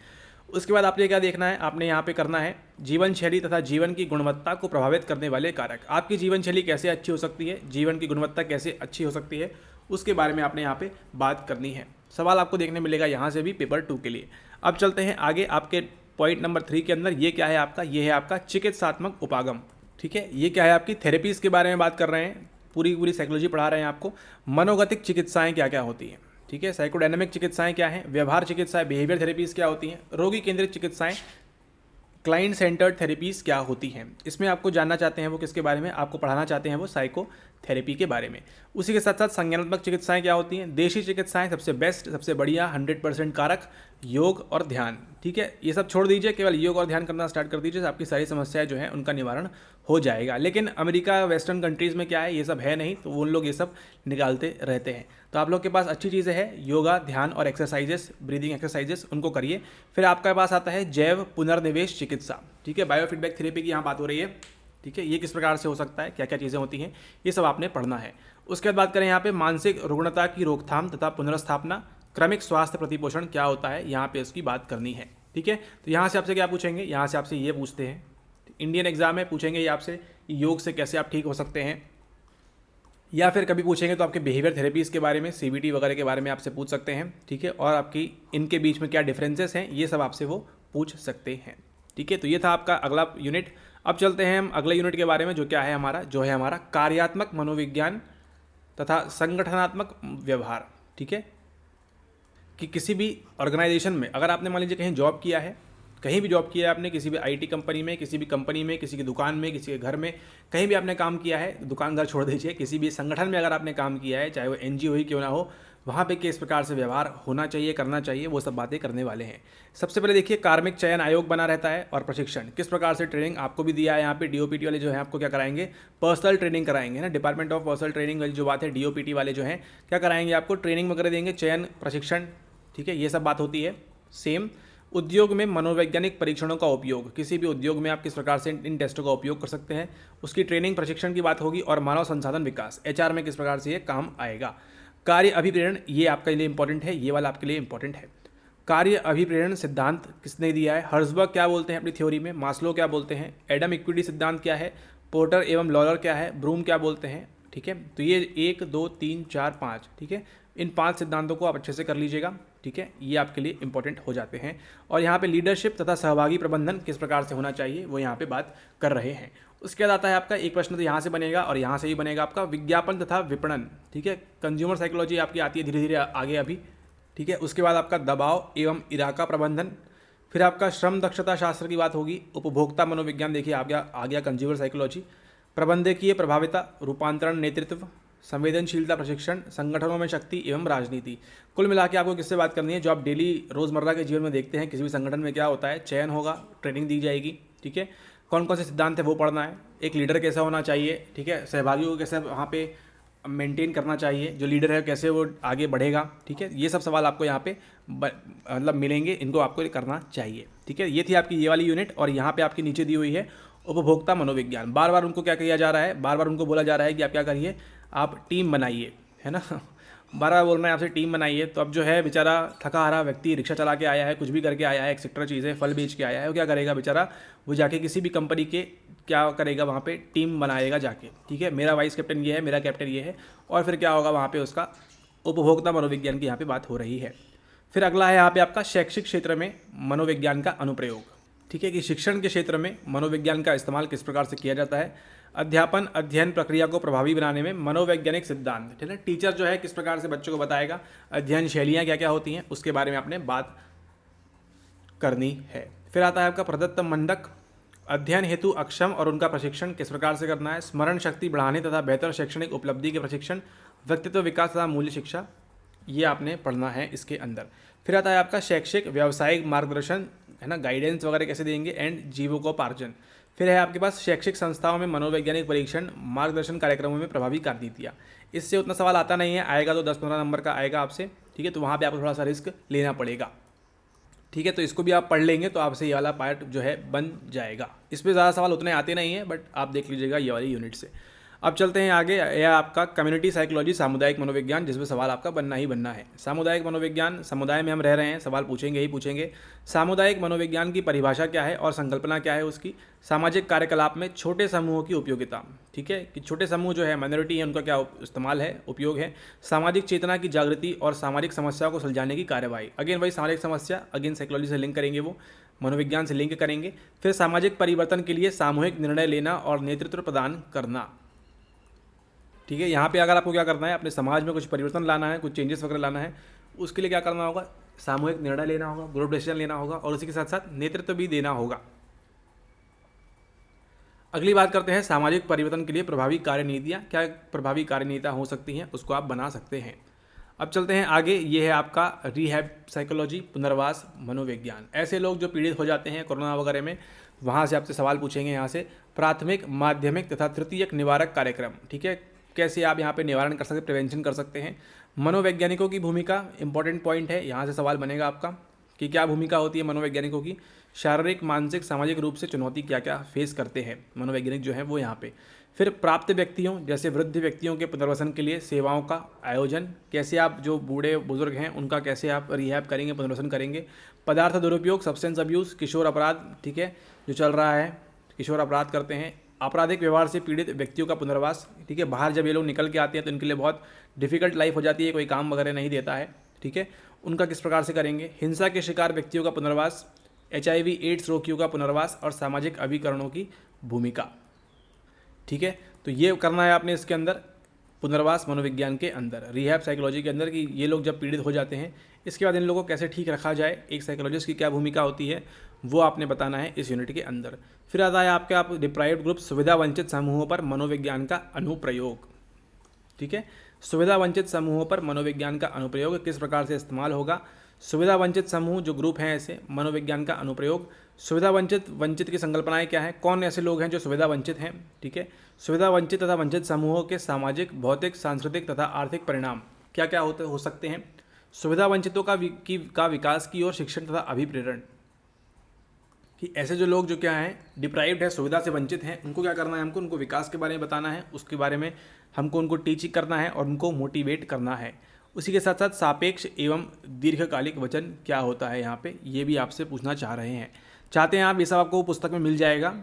उसके बाद आपने क्या देखना है, आपने यहाँ पे करना है जीवन शैली तथा जीवन की गुणवत्ता को प्रभावित करने वाले कारक। आपकी जीवन शैली कैसे अच्छी हो सकती है, जीवन की गुणवत्ता कैसे अच्छी हो सकती है, उसके बारे में आपने यहाँ पे बात करनी है। सवाल आपको देखने मिलेगा यहाँ से भी पेपर 2 के लिए। अब चलते हैं आगे, आपके पॉइंट नंबर 3 के अंदर ये क्या है आपका, ये है आपका चिकित्सात्मक उपागम, ठीक है। ये क्या है आपकी थेरेपीज़ के बारे में बात कर रहे हैं, पूरी साइकोलॉजी पढ़ा रहे हैं आपको। मनोगतिक चिकित्साएं क्या क्या होती हैं, ठीक है, साइकोडायनेमिक चिकित्साएं क्या हैं, व्यवहार चिकित्साएं, बिहेवियर थेरेपीज़ क्या होती हैं, रोगी केंद्रित चिकित्साएं, क्लाइंट सेंटर्ड थेरेपीज़ क्या होती हैं। इसमें आपको जानना चाहते हैं वो किसके बारे में, आपको पढ़ाना चाहते हैं वो साइको थेरेपी के बारे में। उसी के साथ साथ संज्ञानात्मक चिकित्साएं क्या होती हैं, देशी चिकित्साएं सबसे बेस्ट, सबसे बढ़िया, 100% कारक, योग और ध्यान, ठीक है, ये सब छोड़ दीजिए, केवल योग और ध्यान करना स्टार्ट कर दीजिए, आपकी सारी समस्याएं जो हैं उनका निवारण हो जाएगा। लेकिन अमेरिका, वेस्टर्न कंट्रीज़ में क्या है, ये सब है नहीं, तो उन लोग ये सब निकालते रहते हैं। तो आप लोग के पास अच्छी चीज़ें हैं, योगा, ध्यान और एक्सरसाइजेस, ब्रीदिंग एक्सरसाइजेस, उनको करिए। फिर आपके पास आता है जैव पुनर्निवेश चिकित्सा, ठीक है, बायोफीडबैक थेरेपी की यहाँ बात हो रही है, ठीक है, ये किस प्रकार से हो सकता है, क्या क्या चीज़ें होती हैं, ये सब आपने पढ़ना है। उसके बाद बात करें यहाँ पे मानसिक रुग्णता की रोकथाम तथा पुनर्स्थापना, क्रमिक स्वास्थ्य प्रतिपोषण क्या होता है, यहाँ पे इसकी बात करनी है, ठीक है। तो यहाँ से आपसे क्या पूछेंगे, यहाँ से आपसे ये पूछते हैं, इंडियन एग्जाम में पूछेंगे ये आपसे, योग से कैसे आप ठीक हो सकते हैं, या फिर कभी पूछेंगे तो आपके बिहेवियर थेरेपीज़ के बारे में, सीबीटी वगैरह के बारे में आपसे पूछ सकते हैं, ठीक है, और आपकी इनके बीच में क्या डिफरेंसेस हैं, ये सब आपसे वो पूछ सकते हैं, ठीक है। तो ये था आपका अगला यूनिट। अब चलते हैं हम अगले यूनिट के बारे में, जो क्या है हमारा, जो है हमारा कार्यात्मक मनोविज्ञान तथा संगठनात्मक व्यवहार, ठीक है, कि किसी भी ऑर्गेनाइजेशन में अगर आपने मान लीजिए कहीं जॉब किया है, कहीं भी जॉब किया है आपने, किसी भी आईटी कंपनी में, किसी भी कंपनी में, किसी की दुकान में, किसी के घर में, कहीं भी आपने काम किया है, दुकान घर छोड़ दीजिए, किसी भी संगठन में अगर आपने काम किया है, चाहे वो एनजीओ ही क्यों ना हो, वहाँ पे किस प्रकार से व्यवहार होना चाहिए, करना चाहिए, वो सब बातें करने वाले हैं। सबसे पहले देखिए, कार्मिक चयन आयोग बना रहता है और प्रशिक्षण किस प्रकार से ट्रेनिंग आपको भी दिया है। यहाँ पे डीओपीटी वाले जो है आपको क्या कराएंगे, पर्सनल ट्रेनिंग कराएंगे ना। डिपार्टमेंट ऑफ पर्सनल ट्रेनिंग वाली जो बात है, डीओपीटी वाले जो हैं क्या कराएंगे, आपको ट्रेनिंग वगैरह देंगे, चयन प्रशिक्षण, ठीक है, ये सब बात होती है। सेम उद्योग में मनोवैज्ञानिक परीक्षणों का उपयोग, किसी भी उद्योग में आप किस प्रकार से इन टेस्टों का उपयोग कर सकते हैं, उसकी ट्रेनिंग प्रशिक्षण की बात होगी। और मानव संसाधन विकास, एचआर में किस प्रकार से ये काम आएगा। कार्य अभिप्रेरण, ये आपके लिए इंपॉर्टेंट है, ये वाला आपके लिए इंपॉर्टेंट है। कार्य अभिप्रेरण सिद्धांत किसने दिया है, हर्जबर्ग क्या बोलते हैं अपनी थ्योरी में, मास्लो क्या बोलते हैं, एडम इक्विटी सिद्धांत क्या है, पोर्टर एवं लॉलर क्या है, ब्रूम क्या बोलते हैं, ठीक है। तो ये 1 2 3 4 5, ठीक है, इन 5 सिद्धांतों को आप अच्छे से कर लीजिएगा, ठीक है, ये आपके लिए इंपॉर्टेंट हो जाते हैं। और यहाँ पे लीडरशिप तथा सहभागी प्रबंधन किस प्रकार से होना चाहिए वो यहाँ पे बात कर रहे हैं। उसके बाद आता है आपका एक प्रश्न, तो यहाँ से बनेगा और यहाँ से ही बनेगा आपका विज्ञापन तथा विपणन, ठीक है। कंज्यूमर साइकोलॉजी आपकी आती है धीरे धीरे आगे अभी, ठीक है। उसके बाद आपका दबाव एवं इराका प्रबंधन, फिर आपका श्रम दक्षता शास्त्र की बात होगी। उपभोक्ता मनोविज्ञान देखिए आ गया कंज्यूमर साइकोलॉजी। प्रबंधकीय प्रभाविता, रूपांतरण, नेतृत्व, संवेदनशीलता प्रशिक्षण, संगठनों में शक्ति एवं राजनीति। कुल मिला के आपको किससे बात करनी है, जो आप डेली रोज़मर्रा के जीवन में देखते हैं, किसी भी संगठन में क्या होता है, चयन होगा, ट्रेनिंग दी जाएगी, ठीक है, कौन कौन से सिद्धांत है वो पढ़ना है, एक लीडर कैसा होना चाहिए, ठीक है, सहभागियों को कैसे वहाँ पे मेंटेन करना चाहिए, जो लीडर है कैसे वो आगे बढ़ेगा, ठीक है, ये सब सवाल आपको यहाँ पे मतलब मिलेंगे, इनको आपको करना चाहिए, ठीक है। ये थी आपकी ये वाली यूनिट। और यहाँ पे आपकी नीचे दी हुई है उपभोक्ता मनोविज्ञान। बार बार उनको क्या किया जा रहा है, बार बार उनको बोला जा रहा है कि आप क्या करिए, आप टीम बनाइए, है ना, बार बार बोल रहे हैं आपसे टीम बनाइए। तो अब जो है बेचारा थका हारा व्यक्ति रिक्शा चला के आया है, कुछ भी करके आया है, एक्सेट्रा चीज़ें फल बेच के आया है, वो क्या करेगा बेचारा, वो जाके किसी भी कंपनी के क्या करेगा, वहाँ पे टीम बनाएगा जाके, ठीक है, मेरा वाइस कैप्टन ये है, मेरा कैप्टन ये है, और फिर क्या होगा वहाँ पे उसका उपभोक्ता मनोविज्ञान की यहाँ पे बात हो रही है। फिर अगला है यहाँ पे आपका शैक्षिक क्षेत्र में मनोविज्ञान का अनुप्रयोग, ठीक है, कि शिक्षण के क्षेत्र में मनोविज्ञान का इस्तेमाल किस प्रकार से किया जाता है। अध्यापन अध्ययन प्रक्रिया को प्रभावी बनाने में मनोवैज्ञानिक सिद्धांत, ठीक है, टीचर जो है किस प्रकार से बच्चों को बताएगा, अध्ययन शैलियाँ क्या क्या होती हैं उसके बारे में आपने बात करनी है। फिर आता है आपका प्रदत्त मंडक, अध्ययन हेतु अक्षम और उनका प्रशिक्षण किस प्रकार से करना है, स्मरण शक्ति बढ़ाने तथा बेहतर शैक्षणिक उपलब्धि के प्रशिक्षण, व्यक्तित्व विकास तथा मूल्य शिक्षा, ये आपने पढ़ना है इसके अंदर। फिर आता है आपका शैक्षिक व्यावसायिक मार्गदर्शन, है ना, गाइडेंस वगैरह कैसे देंगे, एंड जीविकोपार्जन। फिर है आपके पास शैक्षिक संस्थाओं में मनोवैज्ञानिक परीक्षण मार्गदर्शन कार्यक्रमों में प्रभावी कार्यनीतियाँ। इससे उतना सवाल आता नहीं है, आएगा तो 10-15 नंबर का आएगा आपसे, ठीक है, तो वहाँ पे आपको थोड़ा सा रिस्क लेना पड़ेगा, ठीक है। तो इसको भी आप पढ़ लेंगे तो आपसे ये वाला पार्ट जो है बन जाएगा। इस पर ज़्यादा सवाल उतने आते नहीं हैं, बट आप देख लीजिएगा ये वाली यूनिट से। अब चलते हैं आगे, यह आपका कम्युनिटी साइकोलॉजी, सामुदायिक मनोविज्ञान, जिसमें सवाल आपका बनना ही बनना है। सामुदायिक मनोविज्ञान, समुदाय में हम रह रहे हैं, सवाल पूछेंगे ही पूछेंगे। सामुदायिक मनोविज्ञान की परिभाषा क्या है और संकल्पना क्या है उसकी। सामाजिक कार्यकलाप में छोटे समूहों की उपयोगिता, ठीक है, कि छोटे समूह जो है माइनॉरिटी है उनका क्या इस्तेमाल है, उपयोग है। सामाजिक चेतना की जागृति और सामाजिक समस्याओं को सुलझाने की कार्यवाही, अगेन वही सामाजिक समस्या, अगेन साइकोलॉजी से लिंक करेंगे, वो मनोविज्ञान से लिंक करेंगे। फिर सामाजिक परिवर्तन के लिए सामूहिक निर्णय लेना और नेतृत्व प्रदान करना, ठीक है। यहाँ पे अगर आपको क्या करना है, अपने समाज में कुछ परिवर्तन लाना है, कुछ चेंजेस वगैरह लाना है, उसके लिए क्या करना होगा, सामूहिक निर्णय लेना होगा, ग्रुप डिसीजन लेना होगा, और उसी के साथ साथ नेतृत्व भी देना होगा। अगली बात करते हैं सामाजिक परिवर्तन के लिए प्रभावी कार्यनीतियाँ, क्या प्रभावी कार्यनीतियाँ हो सकती हैं, उसको आप बना सकते हैं। अब चलते हैं आगे, ये है आपका रिहैब साइकोलॉजी, पुनर्वास मनोविज्ञान। ऐसे लोग जो पीड़ित हो जाते हैं कोरोना वगैरह में, वहाँ से आपसे सवाल पूछेंगे, यहाँ से प्राथमिक, माध्यमिक तथा तृतीयक निवारक कार्यक्रम, ठीक है, कैसे आप यहाँ पे निवारण कर सकते हैं, प्रिवेंशन कर सकते हैं। मनोवैज्ञानिकों की भूमिका, इंपॉर्टेंट पॉइंट है, यहाँ से सवाल बनेगा आपका कि क्या भूमिका होती है मनोवैज्ञानिकों की। शारीरिक, मानसिक, सामाजिक रूप से चुनौती क्या क्या फेस करते हैं मनोवैज्ञानिक जो है वो यहाँ पे। फिर प्राप्त व्यक्तियों, जैसे वृद्ध व्यक्तियों के पुनर्वसन के लिए सेवाओं का आयोजन, कैसे आप जो बूढ़े बुजुर्ग हैं उनका कैसे आप रिहैब करेंगे, पुनर्वसन करेंगे। पदार्थ दुरुपयोग, सब्सटेंस अब्यूज़, किशोर अपराध, ठीक है, जो चल रहा है, किशोर अपराध करते हैं। आपराधिक व्यवहार से पीड़ित व्यक्तियों का पुनर्वास, ठीक है, बाहर जब ये लोग निकल के आते हैं तो इनके लिए बहुत डिफिकल्ट लाइफ हो जाती है, कोई काम वगैरह नहीं देता है, ठीक है, उनका किस प्रकार से करेंगे। हिंसा के शिकार व्यक्तियों का पुनर्वास, HIV एड्स रोगियों का पुनर्वास और सामाजिक अभिकरणों की भूमिका, ठीक है। तो ये करना है आपने इसके अंदर, पुनर्वास मनोविज्ञान के अंदर, रिहैब साइकोलॉजी के अंदर, कि ये लोग जब पीड़ित हो जाते हैं इसके बाद इन लोगों को कैसे ठीक रखा जाए, एक साइकोलॉजिस्ट की क्या भूमिका होती है, वो आपने बताना है इस यूनिट के अंदर। फिर आता है आपके आप डिप्राइव्ड ग्रुप, सुविधा वंचित समूहों पर मनोविज्ञान का अनुप्रयोग, ठीक है। सुविधा वंचित समूहों पर मनोविज्ञान का अनुप्रयोग किस प्रकार से इस्तेमाल होगा। सुविधा वंचित समूह जो ग्रुप हैं ऐसे, मनोविज्ञान का अनुप्रयोग। सुविधा वंचित की संकल्पनाएं क्या है, कौन ऐसे लोग हैं जो सुविधा वंचित हैं, ठीक है। सुविधा वंचित तथा वंचित समूहों के सामाजिक, भौतिक, सांस्कृतिक तथा आर्थिक परिणाम क्या क्या हो सकते हैं। सुविधा वंचितों का विकास की ओर शिक्षण तथा अभिप्रेरण, कि ऐसे जो लोग जो क्या हैं डिप्राइव्ड है, सुविधा से वंचित हैं, उनको क्या करना है, हमको उनको विकास के बारे में बताना है, उसके बारे में हमको उनको टीचिंग करना है और उनको मोटिवेट करना है। उसी के साथ साथ सापेक्ष एवं दीर्घकालिक वचन क्या होता है यहाँ पे, ये भी आपसे पूछना चाहते हैं आप। ये सब आपको पुस्तक में मिल जाएगा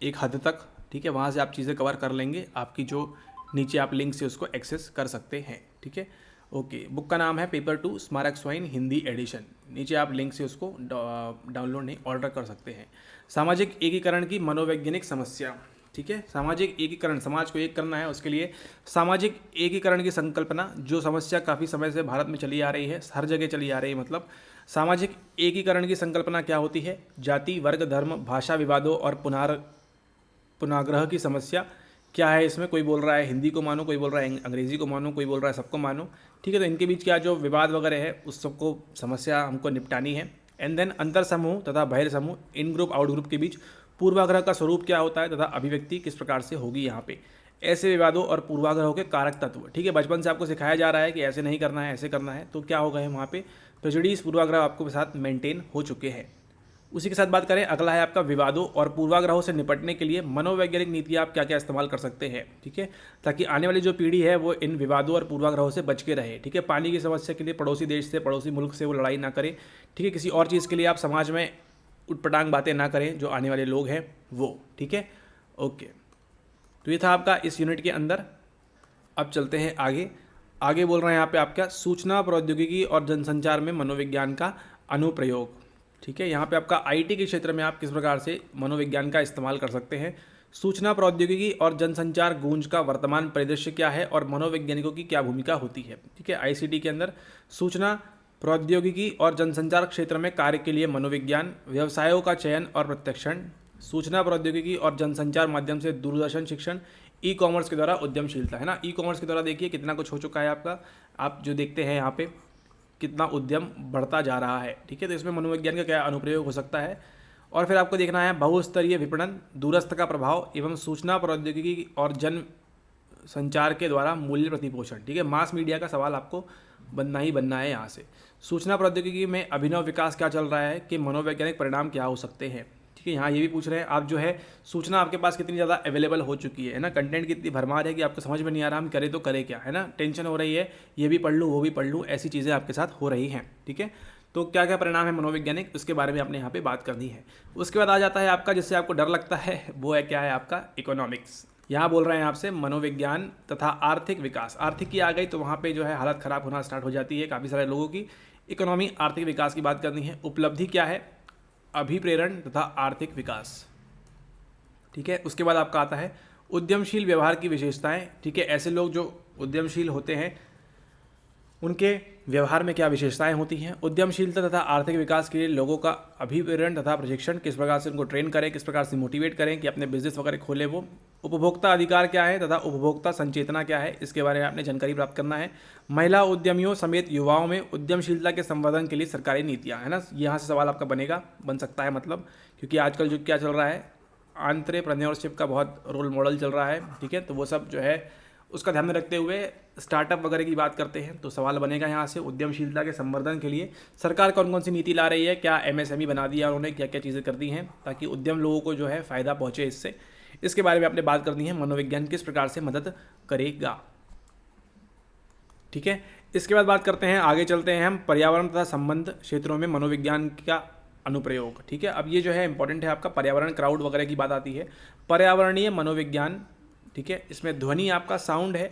एक हद तक, ठीक है। वहाँ से आप चीज़ें कवर कर लेंगे, आपकी जो नीचे आप लिंक से उसको एक्सेस कर सकते हैं, ठीक है। ओके, बुक का नाम है पेपर 2 स्मारक स्वाइन हिंदी एडिशन, नीचे आप लिंक से उसको डाउनलोड नहीं ऑर्डर कर सकते हैं। सामाजिक एकीकरण की मनोवैज्ञानिक समस्या, ठीक है। सामाजिक एकीकरण, समाज को एक करना है, उसके लिए सामाजिक एकीकरण की संकल्पना, जो समस्या काफ़ी समय से भारत में चली आ रही है, हर जगह चली आ रही है। मतलब सामाजिक एकीकरण की संकल्पना क्या होती है, जाति, वर्ग, धर्म, भाषा विवादों और पुनर्ग्रह की समस्या क्या है। इसमें कोई बोल रहा है हिंदी को मानो, कोई बोल रहा है अंग्रेजी को मानो, कोई बोल रहा है सबको मानो, ठीक है। तो इनके बीच क्या जो विवाद वगैरह है उस सबको समस्या हमको निपटानी है। एंड देन अंतर समूह तथा बहिर् समूह, इन ग्रुप आउट ग्रुप के बीच पूर्वाग्रह का स्वरूप क्या होता है तथा अभिव्यक्ति किस प्रकार से होगी यहाँ पे। ऐसे विवादों और पूर्वाग्रहों के कारक तत्व, ठीक है। बचपन से आपको सिखाया जा रहा है कि ऐसे नहीं करना है, ऐसे करना है, तो क्या होगा है वहाँ पे प्रेजुडिस, पूर्वाग्रह आपके साथ मेंटेन हो चुके हैं। उसी के साथ बात करें, अगला है आपका विवादों और पूर्वाग्रहों से निपटने के लिए मनोवैज्ञानिक नीतियाँ आप क्या क्या इस्तेमाल कर सकते हैं, ठीक है, ताकि आने वाली जो पीढ़ी है वो इन विवादों और पूर्वाग्रहों से बच के रहे, ठीक है। पानी की समस्या के लिए पड़ोसी देश से, पड़ोसी मुल्क से वो लड़ाई ना करे, ठीक है। किसी और चीज़ के लिए आप समाज में उटपटांग बातें ना करें जो आने वाले लोग हैं वो, ठीक है। ओके, तो ये था आपका इस यूनिट के अंदर। अब चलते हैं आगे बोल रहे हैं यहाँ पे आपका सूचना प्रौद्योगिकी और जनसंचार में मनोविज्ञान का अनुप्रयोग, ठीक है। यहाँ पे आपका आईटी के क्षेत्र में आप किस प्रकार से मनोविज्ञान का इस्तेमाल कर सकते हैं। सूचना प्रौद्योगिकी और जनसंचार गूंज का वर्तमान परिदृश्य क्या है और मनोवैज्ञानिकों की क्या भूमिका होती है, ठीक है। आईसीटी के अंदर सूचना प्रौद्योगिकी और जनसंचार क्षेत्र में कार्य के लिए मनोविज्ञान, व्यवसायों का चयन और प्रत्यक्षण, सूचना प्रौद्योगिकी और जनसंचार माध्यम से दूरदर्शन शिक्षण, ई कॉमर्स के द्वारा उद्यमशीलता, है ना। ई कॉमर्स के द्वारा देखिए कितना कुछ हो चुका है आपका, आप जो देखते हैं यहाँ पे कितना उद्यम बढ़ता जा रहा है, ठीक है। तो इसमें मनोविज्ञान का क्या अनुप्रयोग हो सकता है। और फिर आपको देखना है बहुस्तरीय विपणन, दूरस्थ का प्रभाव एवं सूचना प्रौद्योगिकी और जन संचार के द्वारा मूल्य प्रतिपोषण, ठीक है। मास मीडिया का सवाल आपको बनना ही बनना है यहाँ से। सूचना प्रौद्योगिकी में अभिनव विकास क्या चल रहा है कि मनोवैज्ञानिक परिणाम क्या हो सकते हैं, ठीक है। यहाँ ये भी पूछ रहे हैं आप जो है सूचना आपके पास कितनी ज़्यादा अवेलेबल हो चुकी है ना, कंटेंट की इतनी भरमार है कि आपको समझ में नहीं आ रहा हम करें तो करें क्या, है ना। टेंशन हो रही है, ये भी पढ़ लूँ वो भी पढ़ लूँ, ऐसी चीज़ें आपके साथ हो रही हैं, ठीक है। तो क्या क्या परिणाम है मनोवैज्ञानिक, उसके बारे में आपने यहाँ पे बात करनी है। उसके बाद आ जाता है आपका जिससे आपको डर लगता है, वो है क्या है आपका इकोनॉमिक्स। यहाँ बोल रहे हैं आपसे मनोविज्ञान तथा आर्थिक विकास। आर्थिक की आ गई तो वहाँ पे जो है हालत ख़राब होना स्टार्ट हो जाती है काफ़ी सारे लोगों की। इकोनॉमी, आर्थिक विकास की बात करनी है। उपलब्धि क्या है, अभिप्रेरण तथा आर्थिक विकास, ठीक है। उसके बाद आपका आता है उद्यमशील व्यवहार की विशेषताएं, ठीक है। ऐसे लोग जो उद्यमशील होते हैं उनके व्यवहार में क्या विशेषताएं होती हैं। उद्यमशीलता तथा आर्थिक विकास के लिए लोगों का अभिप्रेरण तथा प्रशिक्षण, किस प्रकार से उनको ट्रेन करें, किस प्रकार से मोटिवेट करें कि अपने बिजनेस वगैरह खोले वो। उपभोक्ता अधिकार क्या है तथा उपभोक्ता संचेतना क्या है, इसके बारे में आपने जानकारी प्राप्त करना है। महिला उद्यमियों समेत युवाओं में उद्यमशीलता के संवर्धन के लिए सरकारी नीतियाँ, है ना। यहाँ से सवाल आपका बन सकता है, मतलब क्योंकि आजकल जो क्या चल रहा है एंटरप्रेन्योरशिप का बहुत रोल मॉडल चल रहा है, ठीक है। तो वो सब जो है उसका ध्यान में रखते हुए स्टार्टअप वगैरह की बात करते हैं तो सवाल बनेगा यहाँ से उद्यमशीलता के संवर्धन के लिए सरकार कौन कौन सी नीति ला रही है, क्या एमएसएमई बना दिया उन्होंने, क्या क्या चीज़ें कर दी हैं ताकि उद्यम लोगों को जो है फ़ायदा पहुँचे इससे, इसके बारे में आपने बात करनी है। मनोविज्ञान किस प्रकार से मदद करेगा, ठीक है। इसके बाद बात करते हैं, आगे चलते हैं हम पर्यावरण तथा संबंध क्षेत्रों में मनोविज्ञान का अनुप्रयोग, ठीक है। अब ये जो है इंपॉर्टेंट है आपका, पर्यावरण क्राउड वगैरह की बात आती है। पर्यावरणीय मनोविज्ञान, ठीक है। इसमें ध्वनि आपका साउंड है,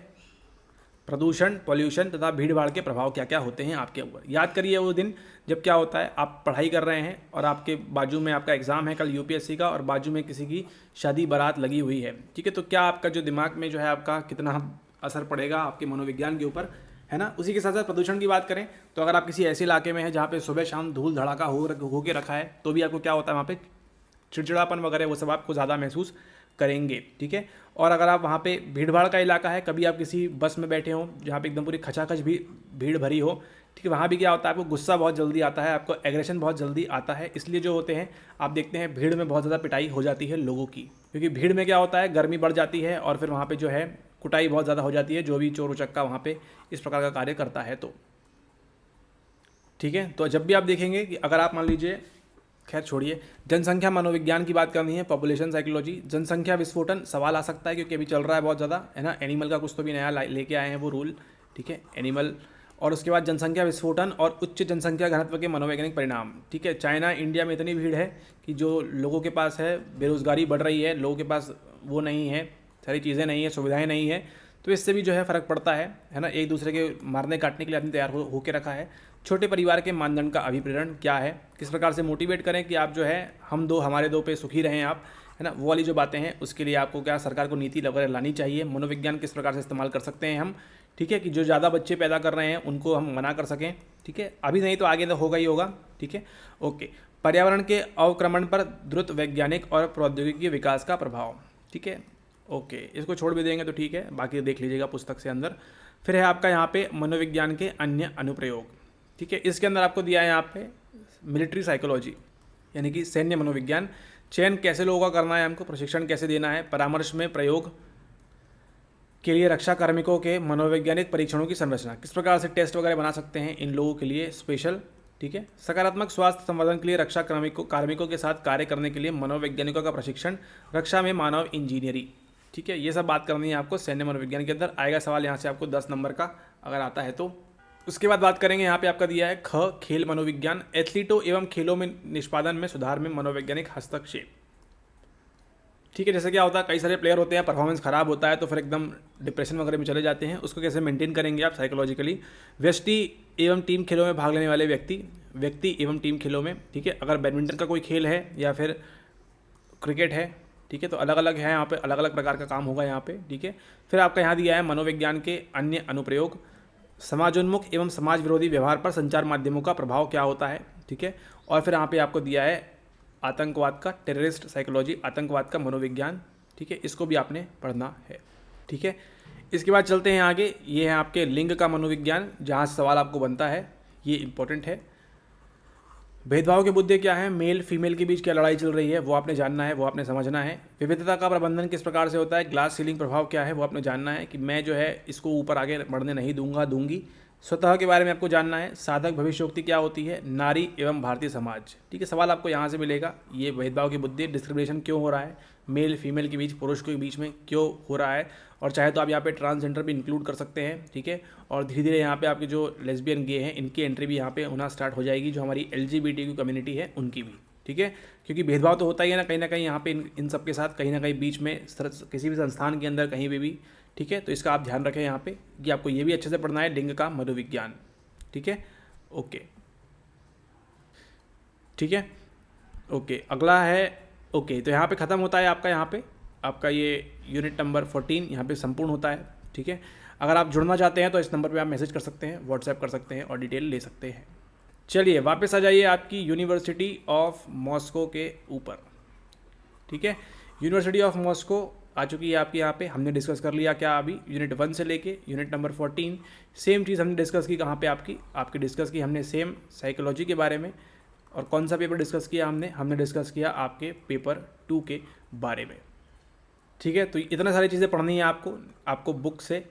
प्रदूषण, पॉल्यूशन तथा भीड़ भाड़ के प्रभाव क्या क्या होते हैं आपके ऊपर। याद करिए वो दिन जब क्या होता है आप पढ़ाई कर रहे हैं और आपके बाजू में आपका एग्ज़ाम है कल यूपीएससी का और बाजू में किसी की शादी बारात लगी हुई है, ठीक है। तो क्या आपका जो दिमाग में जो है आपका कितना असर पड़ेगा आपके मनोविज्ञान के ऊपर, है ना। उसी के साथ साथ प्रदूषण की बात करें तो अगर आप किसी ऐसे इलाके में हैं जहाँ पे सुबह शाम धूल धड़ाका हो के रखा है तो भी आपको क्या होता है वहाँ पे चिड़चिड़ापन वगैरह वो सब आपको ज़्यादा महसूस करेंगे, ठीक है। और अगर आप वहाँ पे भीड़ भाड़ का इलाका है, कभी आप किसी बस में बैठे हों जहाँ पे एकदम पूरी खचाखच भी भीड़ भरी हो, ठीक है, वहाँ भी क्या होता है, आपको गुस्सा बहुत जल्दी आता है, आपको एग्रेशन बहुत जल्दी आता है। इसलिए जो होते हैं आप देखते हैं भीड़ में बहुत ज़्यादा पिटाई हो जाती है लोगों की, क्योंकि भीड़ में क्या होता है, गर्मी बढ़ जाती है और फिर वहाँ पे जो है कुटाई बहुत ज़्यादा हो जाती है, जो भी चोर उचक्का वहाँ पे इस प्रकार का कार्य करता है। तो ठीक है, तो जब भी आप देखेंगे कि अगर आप मान लीजिए, खैर छोड़िए, जनसंख्या मनोविज्ञान की बात करनी है, पॉपुलेशन साइकोलॉजी, जनसंख्या विस्फोटन सवाल आ सकता है क्योंकि अभी चल रहा है बहुत ज़्यादा, है ना। एनिमल का कुछ तो भी नया लेके आए हैं वो रूल, ठीक है, एनिमल। और उसके बाद जनसंख्या विस्फोटन और उच्च जनसंख्या घनत्व के मनोवैज्ञानिक परिणाम, ठीक है। चाइना इंडिया में इतनी भीड़ है कि जो लोगों के पास है, बेरोजगारी बढ़ रही है, लोगों के पास वो नहीं है, सारी चीज़ें नहीं है, सुविधाएं नहीं है, तो इससे भी जो है फ़र्क पड़ता है ना। एक दूसरे के मारने काटने के लिए आदमी तैयार होकर रखा है। छोटे परिवार के मानदंड का अभिप्रेरण क्या है, किस प्रकार से मोटिवेट करें कि आप जो है हम दो हमारे दो पे सुखी रहें आप, है ना, वो वाली जो बातें हैं उसके लिए आपको क्या सरकार को नीति वगैरह लानी चाहिए। मनोविज्ञान किस प्रकार से इस्तेमाल कर सकते हैं हम, ठीक है, कि जो ज़्यादा बच्चे पैदा कर रहे हैं उनको हम मना कर सकें, ठीक है, अभी नहीं तो आगे तो होगा ही होगा, ठीक है। ओके, पर्यावरण के अवक्रमण पर द्रुत वैज्ञानिक और प्रौद्योगिकी विकास का प्रभाव, ठीक है। ओके, इसको छोड़ भी देंगे तो ठीक है, बाकी देख लीजिएगा पुस्तक से अंदर। फिर है आपका यहाँ पे मनोविज्ञान के अन्य अनुप्रयोग, ठीक है। इसके अंदर आपको दिया है यहाँ पे मिलिट्री साइकोलॉजी, यानी कि सैन्य मनोविज्ञान, चयन कैसे लोगों का करना है, हमको प्रशिक्षण कैसे देना है, परामर्श में प्रयोग के लिए रक्षा कार्मिकों के मनोवैज्ञानिक परीक्षणों की संरचना, किस प्रकार से टेस्ट वगैरह बना सकते हैं इन लोगों के लिए स्पेशल, ठीक है। सकारात्मक स्वास्थ्य संवर्धन के लिए रक्षा कार्मिकों के साथ कार्य करने के लिए मनोवैज्ञानिकों का प्रशिक्षण, रक्षा में मानव इंजीनियरिंग, ठीक है। ये सब बात करनी है आपको सैन्य मनोविज्ञान के अंदर। आएगा सवाल यहाँ से आपको 10 नंबर का अगर आता है तो। उसके बाद बात करेंगे यहाँ पे आपका दिया है खेल मनोविज्ञान, एथलीटों एवं खेलों में निष्पादन में सुधार में मनोवैज्ञानिक हस्तक्षेप, ठीक है। जैसे क्या होता है, कई सारे प्लेयर होते हैं, परफॉर्मेंस खराब होता है तो फिर एकदम डिप्रेशन वगैरह में चले जाते हैं, उसको कैसे मेंटेन करेंगे आप साइकोलॉजिकली। व्यष्टि एवं टीम खेलों में भाग लेने वाले व्यक्ति एवं टीम खेलों में, ठीक है। अगर बैडमिंटन का कोई खेल है या फिर क्रिकेट है, ठीक है, तो अलग अलग है, यहाँ पे अलग अलग प्रकार का काम होगा यहाँ पे, ठीक है। फिर आपका यहाँ दिया है मनोविज्ञान के अन्य अनुप्रयोग, समाजोन्मुख एवं समाज विरोधी व्यवहार पर संचार माध्यमों का प्रभाव क्या होता है, ठीक है। और फिर यहाँ पे आपको दिया है आतंकवाद का टेररिस्ट साइकोलॉजी, आतंकवाद का मनोविज्ञान, ठीक है, इसको भी आपने पढ़ना है, ठीक है। इसके बाद चलते हैं आगे, ये है आपके लिंग का मनोविज्ञान, जहाँ से सवाल आपको बनता है, ये इंपॉर्टेंट है। भेदभाव के मुद्दे क्या हैं, मेल फीमेल के बीच क्या लड़ाई चल रही है वो आपने जानना है, वो आपने समझना है। विविधता का प्रबंधन किस प्रकार से होता है, ग्लास सीलिंग प्रभाव क्या है वो आपने जानना है, कि मैं जो है इसको ऊपर आगे बढ़ने नहीं दूंगी। स्वतः के बारे में आपको जानना है। साधक भविष्योक्ति क्या होती है, नारी एवं भारतीय समाज, ठीक है, सवाल आपको यहाँ से मिलेगा। ये भेदभाव के मुद्दे, डिस्क्रिमिनेशन क्यों हो रहा है, मेल फीमेल के बीच, पुरुष के बीच में क्यों हो रहा है, और चाहे तो आप यहाँ पे ट्रांसजेंडर भी इंक्लूड कर सकते हैं, ठीक है। और धीरे धीरे यहाँ पे आपके जो लेस्बियन गे हैं इनकी एंट्री भी यहाँ पे होना स्टार्ट हो जाएगी, जो हमारी LGBTQ कम्युनिटी है उनकी भी, ठीक है। क्योंकि भेदभाव तो होता ही है ना कहीं यहाँ पे इन सब के साथ, कहीं ना कहीं बीच में किसी भी संस्थान के अंदर कहीं भी, ठीक है। तो इसका आप ध्यान रखें यहाँ पे कि आपको ये भी अच्छे से पढ़ना है, लिंग का मनोविज्ञान, ठीक है। ओके, ठीक है, ओके, अगला है, ओके, तो यहाँ पे ख़त्म होता है आपका ये यूनिट नंबर 14 यहाँ पे संपूर्ण होता है, ठीक है। अगर आप जुड़ना चाहते हैं तो इस नंबर पे आप मैसेज कर सकते हैं, व्हाट्सएप कर सकते हैं और डिटेल ले सकते हैं। चलिए वापस आ जाइए आपकी यूनिवर्सिटी ऑफ मॉस्को के ऊपर, ठीक है। यूनिवर्सिटी ऑफ मॉस्को आ चुकी है आपके यहाँ पे, हमने डिस्कस कर लिया क्या अभी, यूनिट 1 से लेके यूनिट नंबर 14 सेम चीज़ हमने डिस्कस की। कहाँ पे आपकी डिस्कस की हमने सेम साइकोलॉजी के बारे में। और कौन सा पेपर डिस्कस किया हमने डिस्कस किया आपके पेपर 2 के बारे में, ठीक है। तो इतना सारी चीज़ें पढ़नी है आपको बुक से,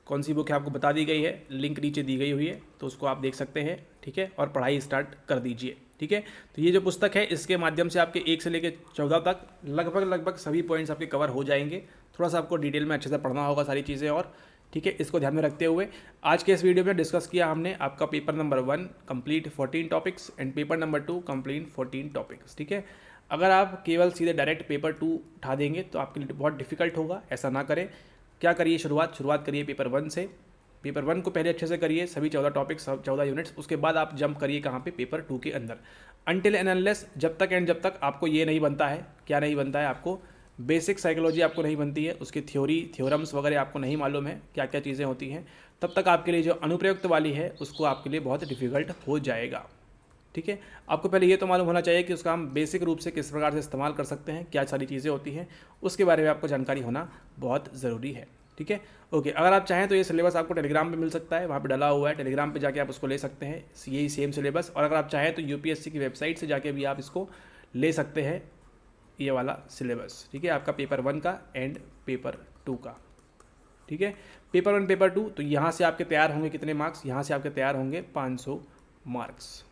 कौन सी बुक है आपको बता दी गई है, लिंक नीचे दी गई हुई है, तो उसको आप देख सकते हैं, ठीक है। और पढ़ाई स्टार्ट कर दीजिए, ठीक है। तो ये जो पुस्तक है इसके माध्यम से आपके 1 से लेकर 14 तक लगभग सभी पॉइंट्स आपके कवर हो जाएंगे। थोड़ा सा आपको डिटेल में अच्छे से पढ़ना होगा सारी चीज़ें, और ठीक है, इसको ध्यान में रखते हुए आज के इस वीडियो में डिस्कस किया हमने आपका paper number 1 complete 14 topics and paper number 2 complete 14 topics, ठीक है। अगर आप केवल सीधे डायरेक्ट पेपर 2 उठा देंगे तो आपके लिए बहुत डिफिकल्ट होगा, ऐसा ना करें। क्या करिए, शुरुआत करिए पेपर 1 से। पेपर 1 को पहले अच्छे से करिए, सभी 14 टॉपिक्स, 14 यूनिट्स, उसके बाद आप जंप करिए कहाँ पे, पेपर 2 के अंदर। अनटिल एंड अनलेस, जब तक आपको ये नहीं बनता है, क्या नहीं बनता है आपको, बेसिक साइकोलॉजी आपको नहीं बनती है, उसकी थ्योरम्स वगैरह आपको नहीं मालूम है क्या क्या चीज़ें होती हैं, तब तक आपके लिए जो अनुप्रयुक्त वाली है उसको आपके लिए बहुत डिफिकल्ट हो जाएगा, ठीक है। आपको पहले ये तो मालूम होना चाहिए कि उसका हम बेसिक रूप से किस प्रकार से इस्तेमाल कर सकते हैं, क्या सारी चीज़ें होती हैं, उसके बारे में आपको जानकारी होना बहुत ज़रूरी है। ठीक है, ओके। अगर आप चाहें तो ये सिलेबस आपको टेलीग्राम पे मिल सकता है, वहाँ पे डला हुआ है, टेलीग्राम पे जाके आप उसको ले सकते हैं, यही सेम सिलेबस। और अगर आप चाहें तो यूपीएससी की वेबसाइट से जाके भी आप इसको ले सकते हैं, ये वाला सिलेबस। ठीक है, आपका पेपर 1 का एंड पेपर 2 का। ठीक है, पेपर 1 पेपर 2, तो यहाँ से आपके तैयार होंगे कितने मार्क्स, यहाँ से आपके तैयार होंगे 500 मार्क्स।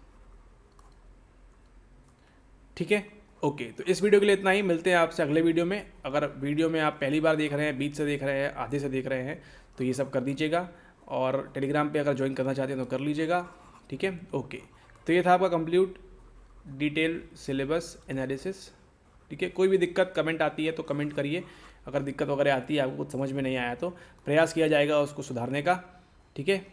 ठीक है, ओके। तो इस वीडियो के लिए इतना ही, मिलते हैं आपसे अगले वीडियो में। अगर वीडियो में आप पहली बार देख रहे हैं, बीच से देख रहे हैं, आधे से देख रहे हैं, तो ये सब कर दीजिएगा। और टेलीग्राम पे अगर ज्वाइन करना चाहते हैं तो कर लीजिएगा। ठीक है, ओके। तो ये था आपका कंप्लीट डिटेल सिलेबस एनालिसिस। ठीक है, कोई भी दिक्कत कमेंट आती है तो कमेंट करिए। अगर दिक्कत वगैरह आती है, आपको कुछ समझ में नहीं आया तो प्रयास किया जाएगा उसको सुधारने का। ठीक है,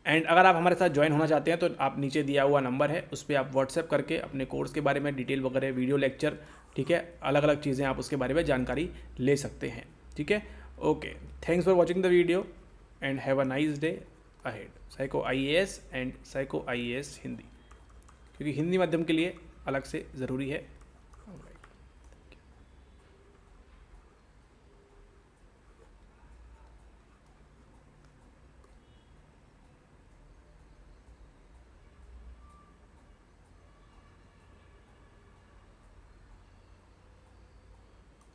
एंड अगर आप हमारे साथ ज्वाइन होना चाहते हैं तो आप नीचे दिया हुआ नंबर है, उस पर आप व्हाट्सएप करके अपने कोर्स के बारे में डिटेल वगैरह, वीडियो लेक्चर, ठीक है, अलग अलग चीज़ें आप उसके बारे में जानकारी ले सकते हैं। ठीक है, okay. Thanks for watching the video and have a nice day ahead. Psycho IAS and psycho IAS Hindi, क्योंकि हिंदी माध्यम के लिए अलग से ज़रूरी है।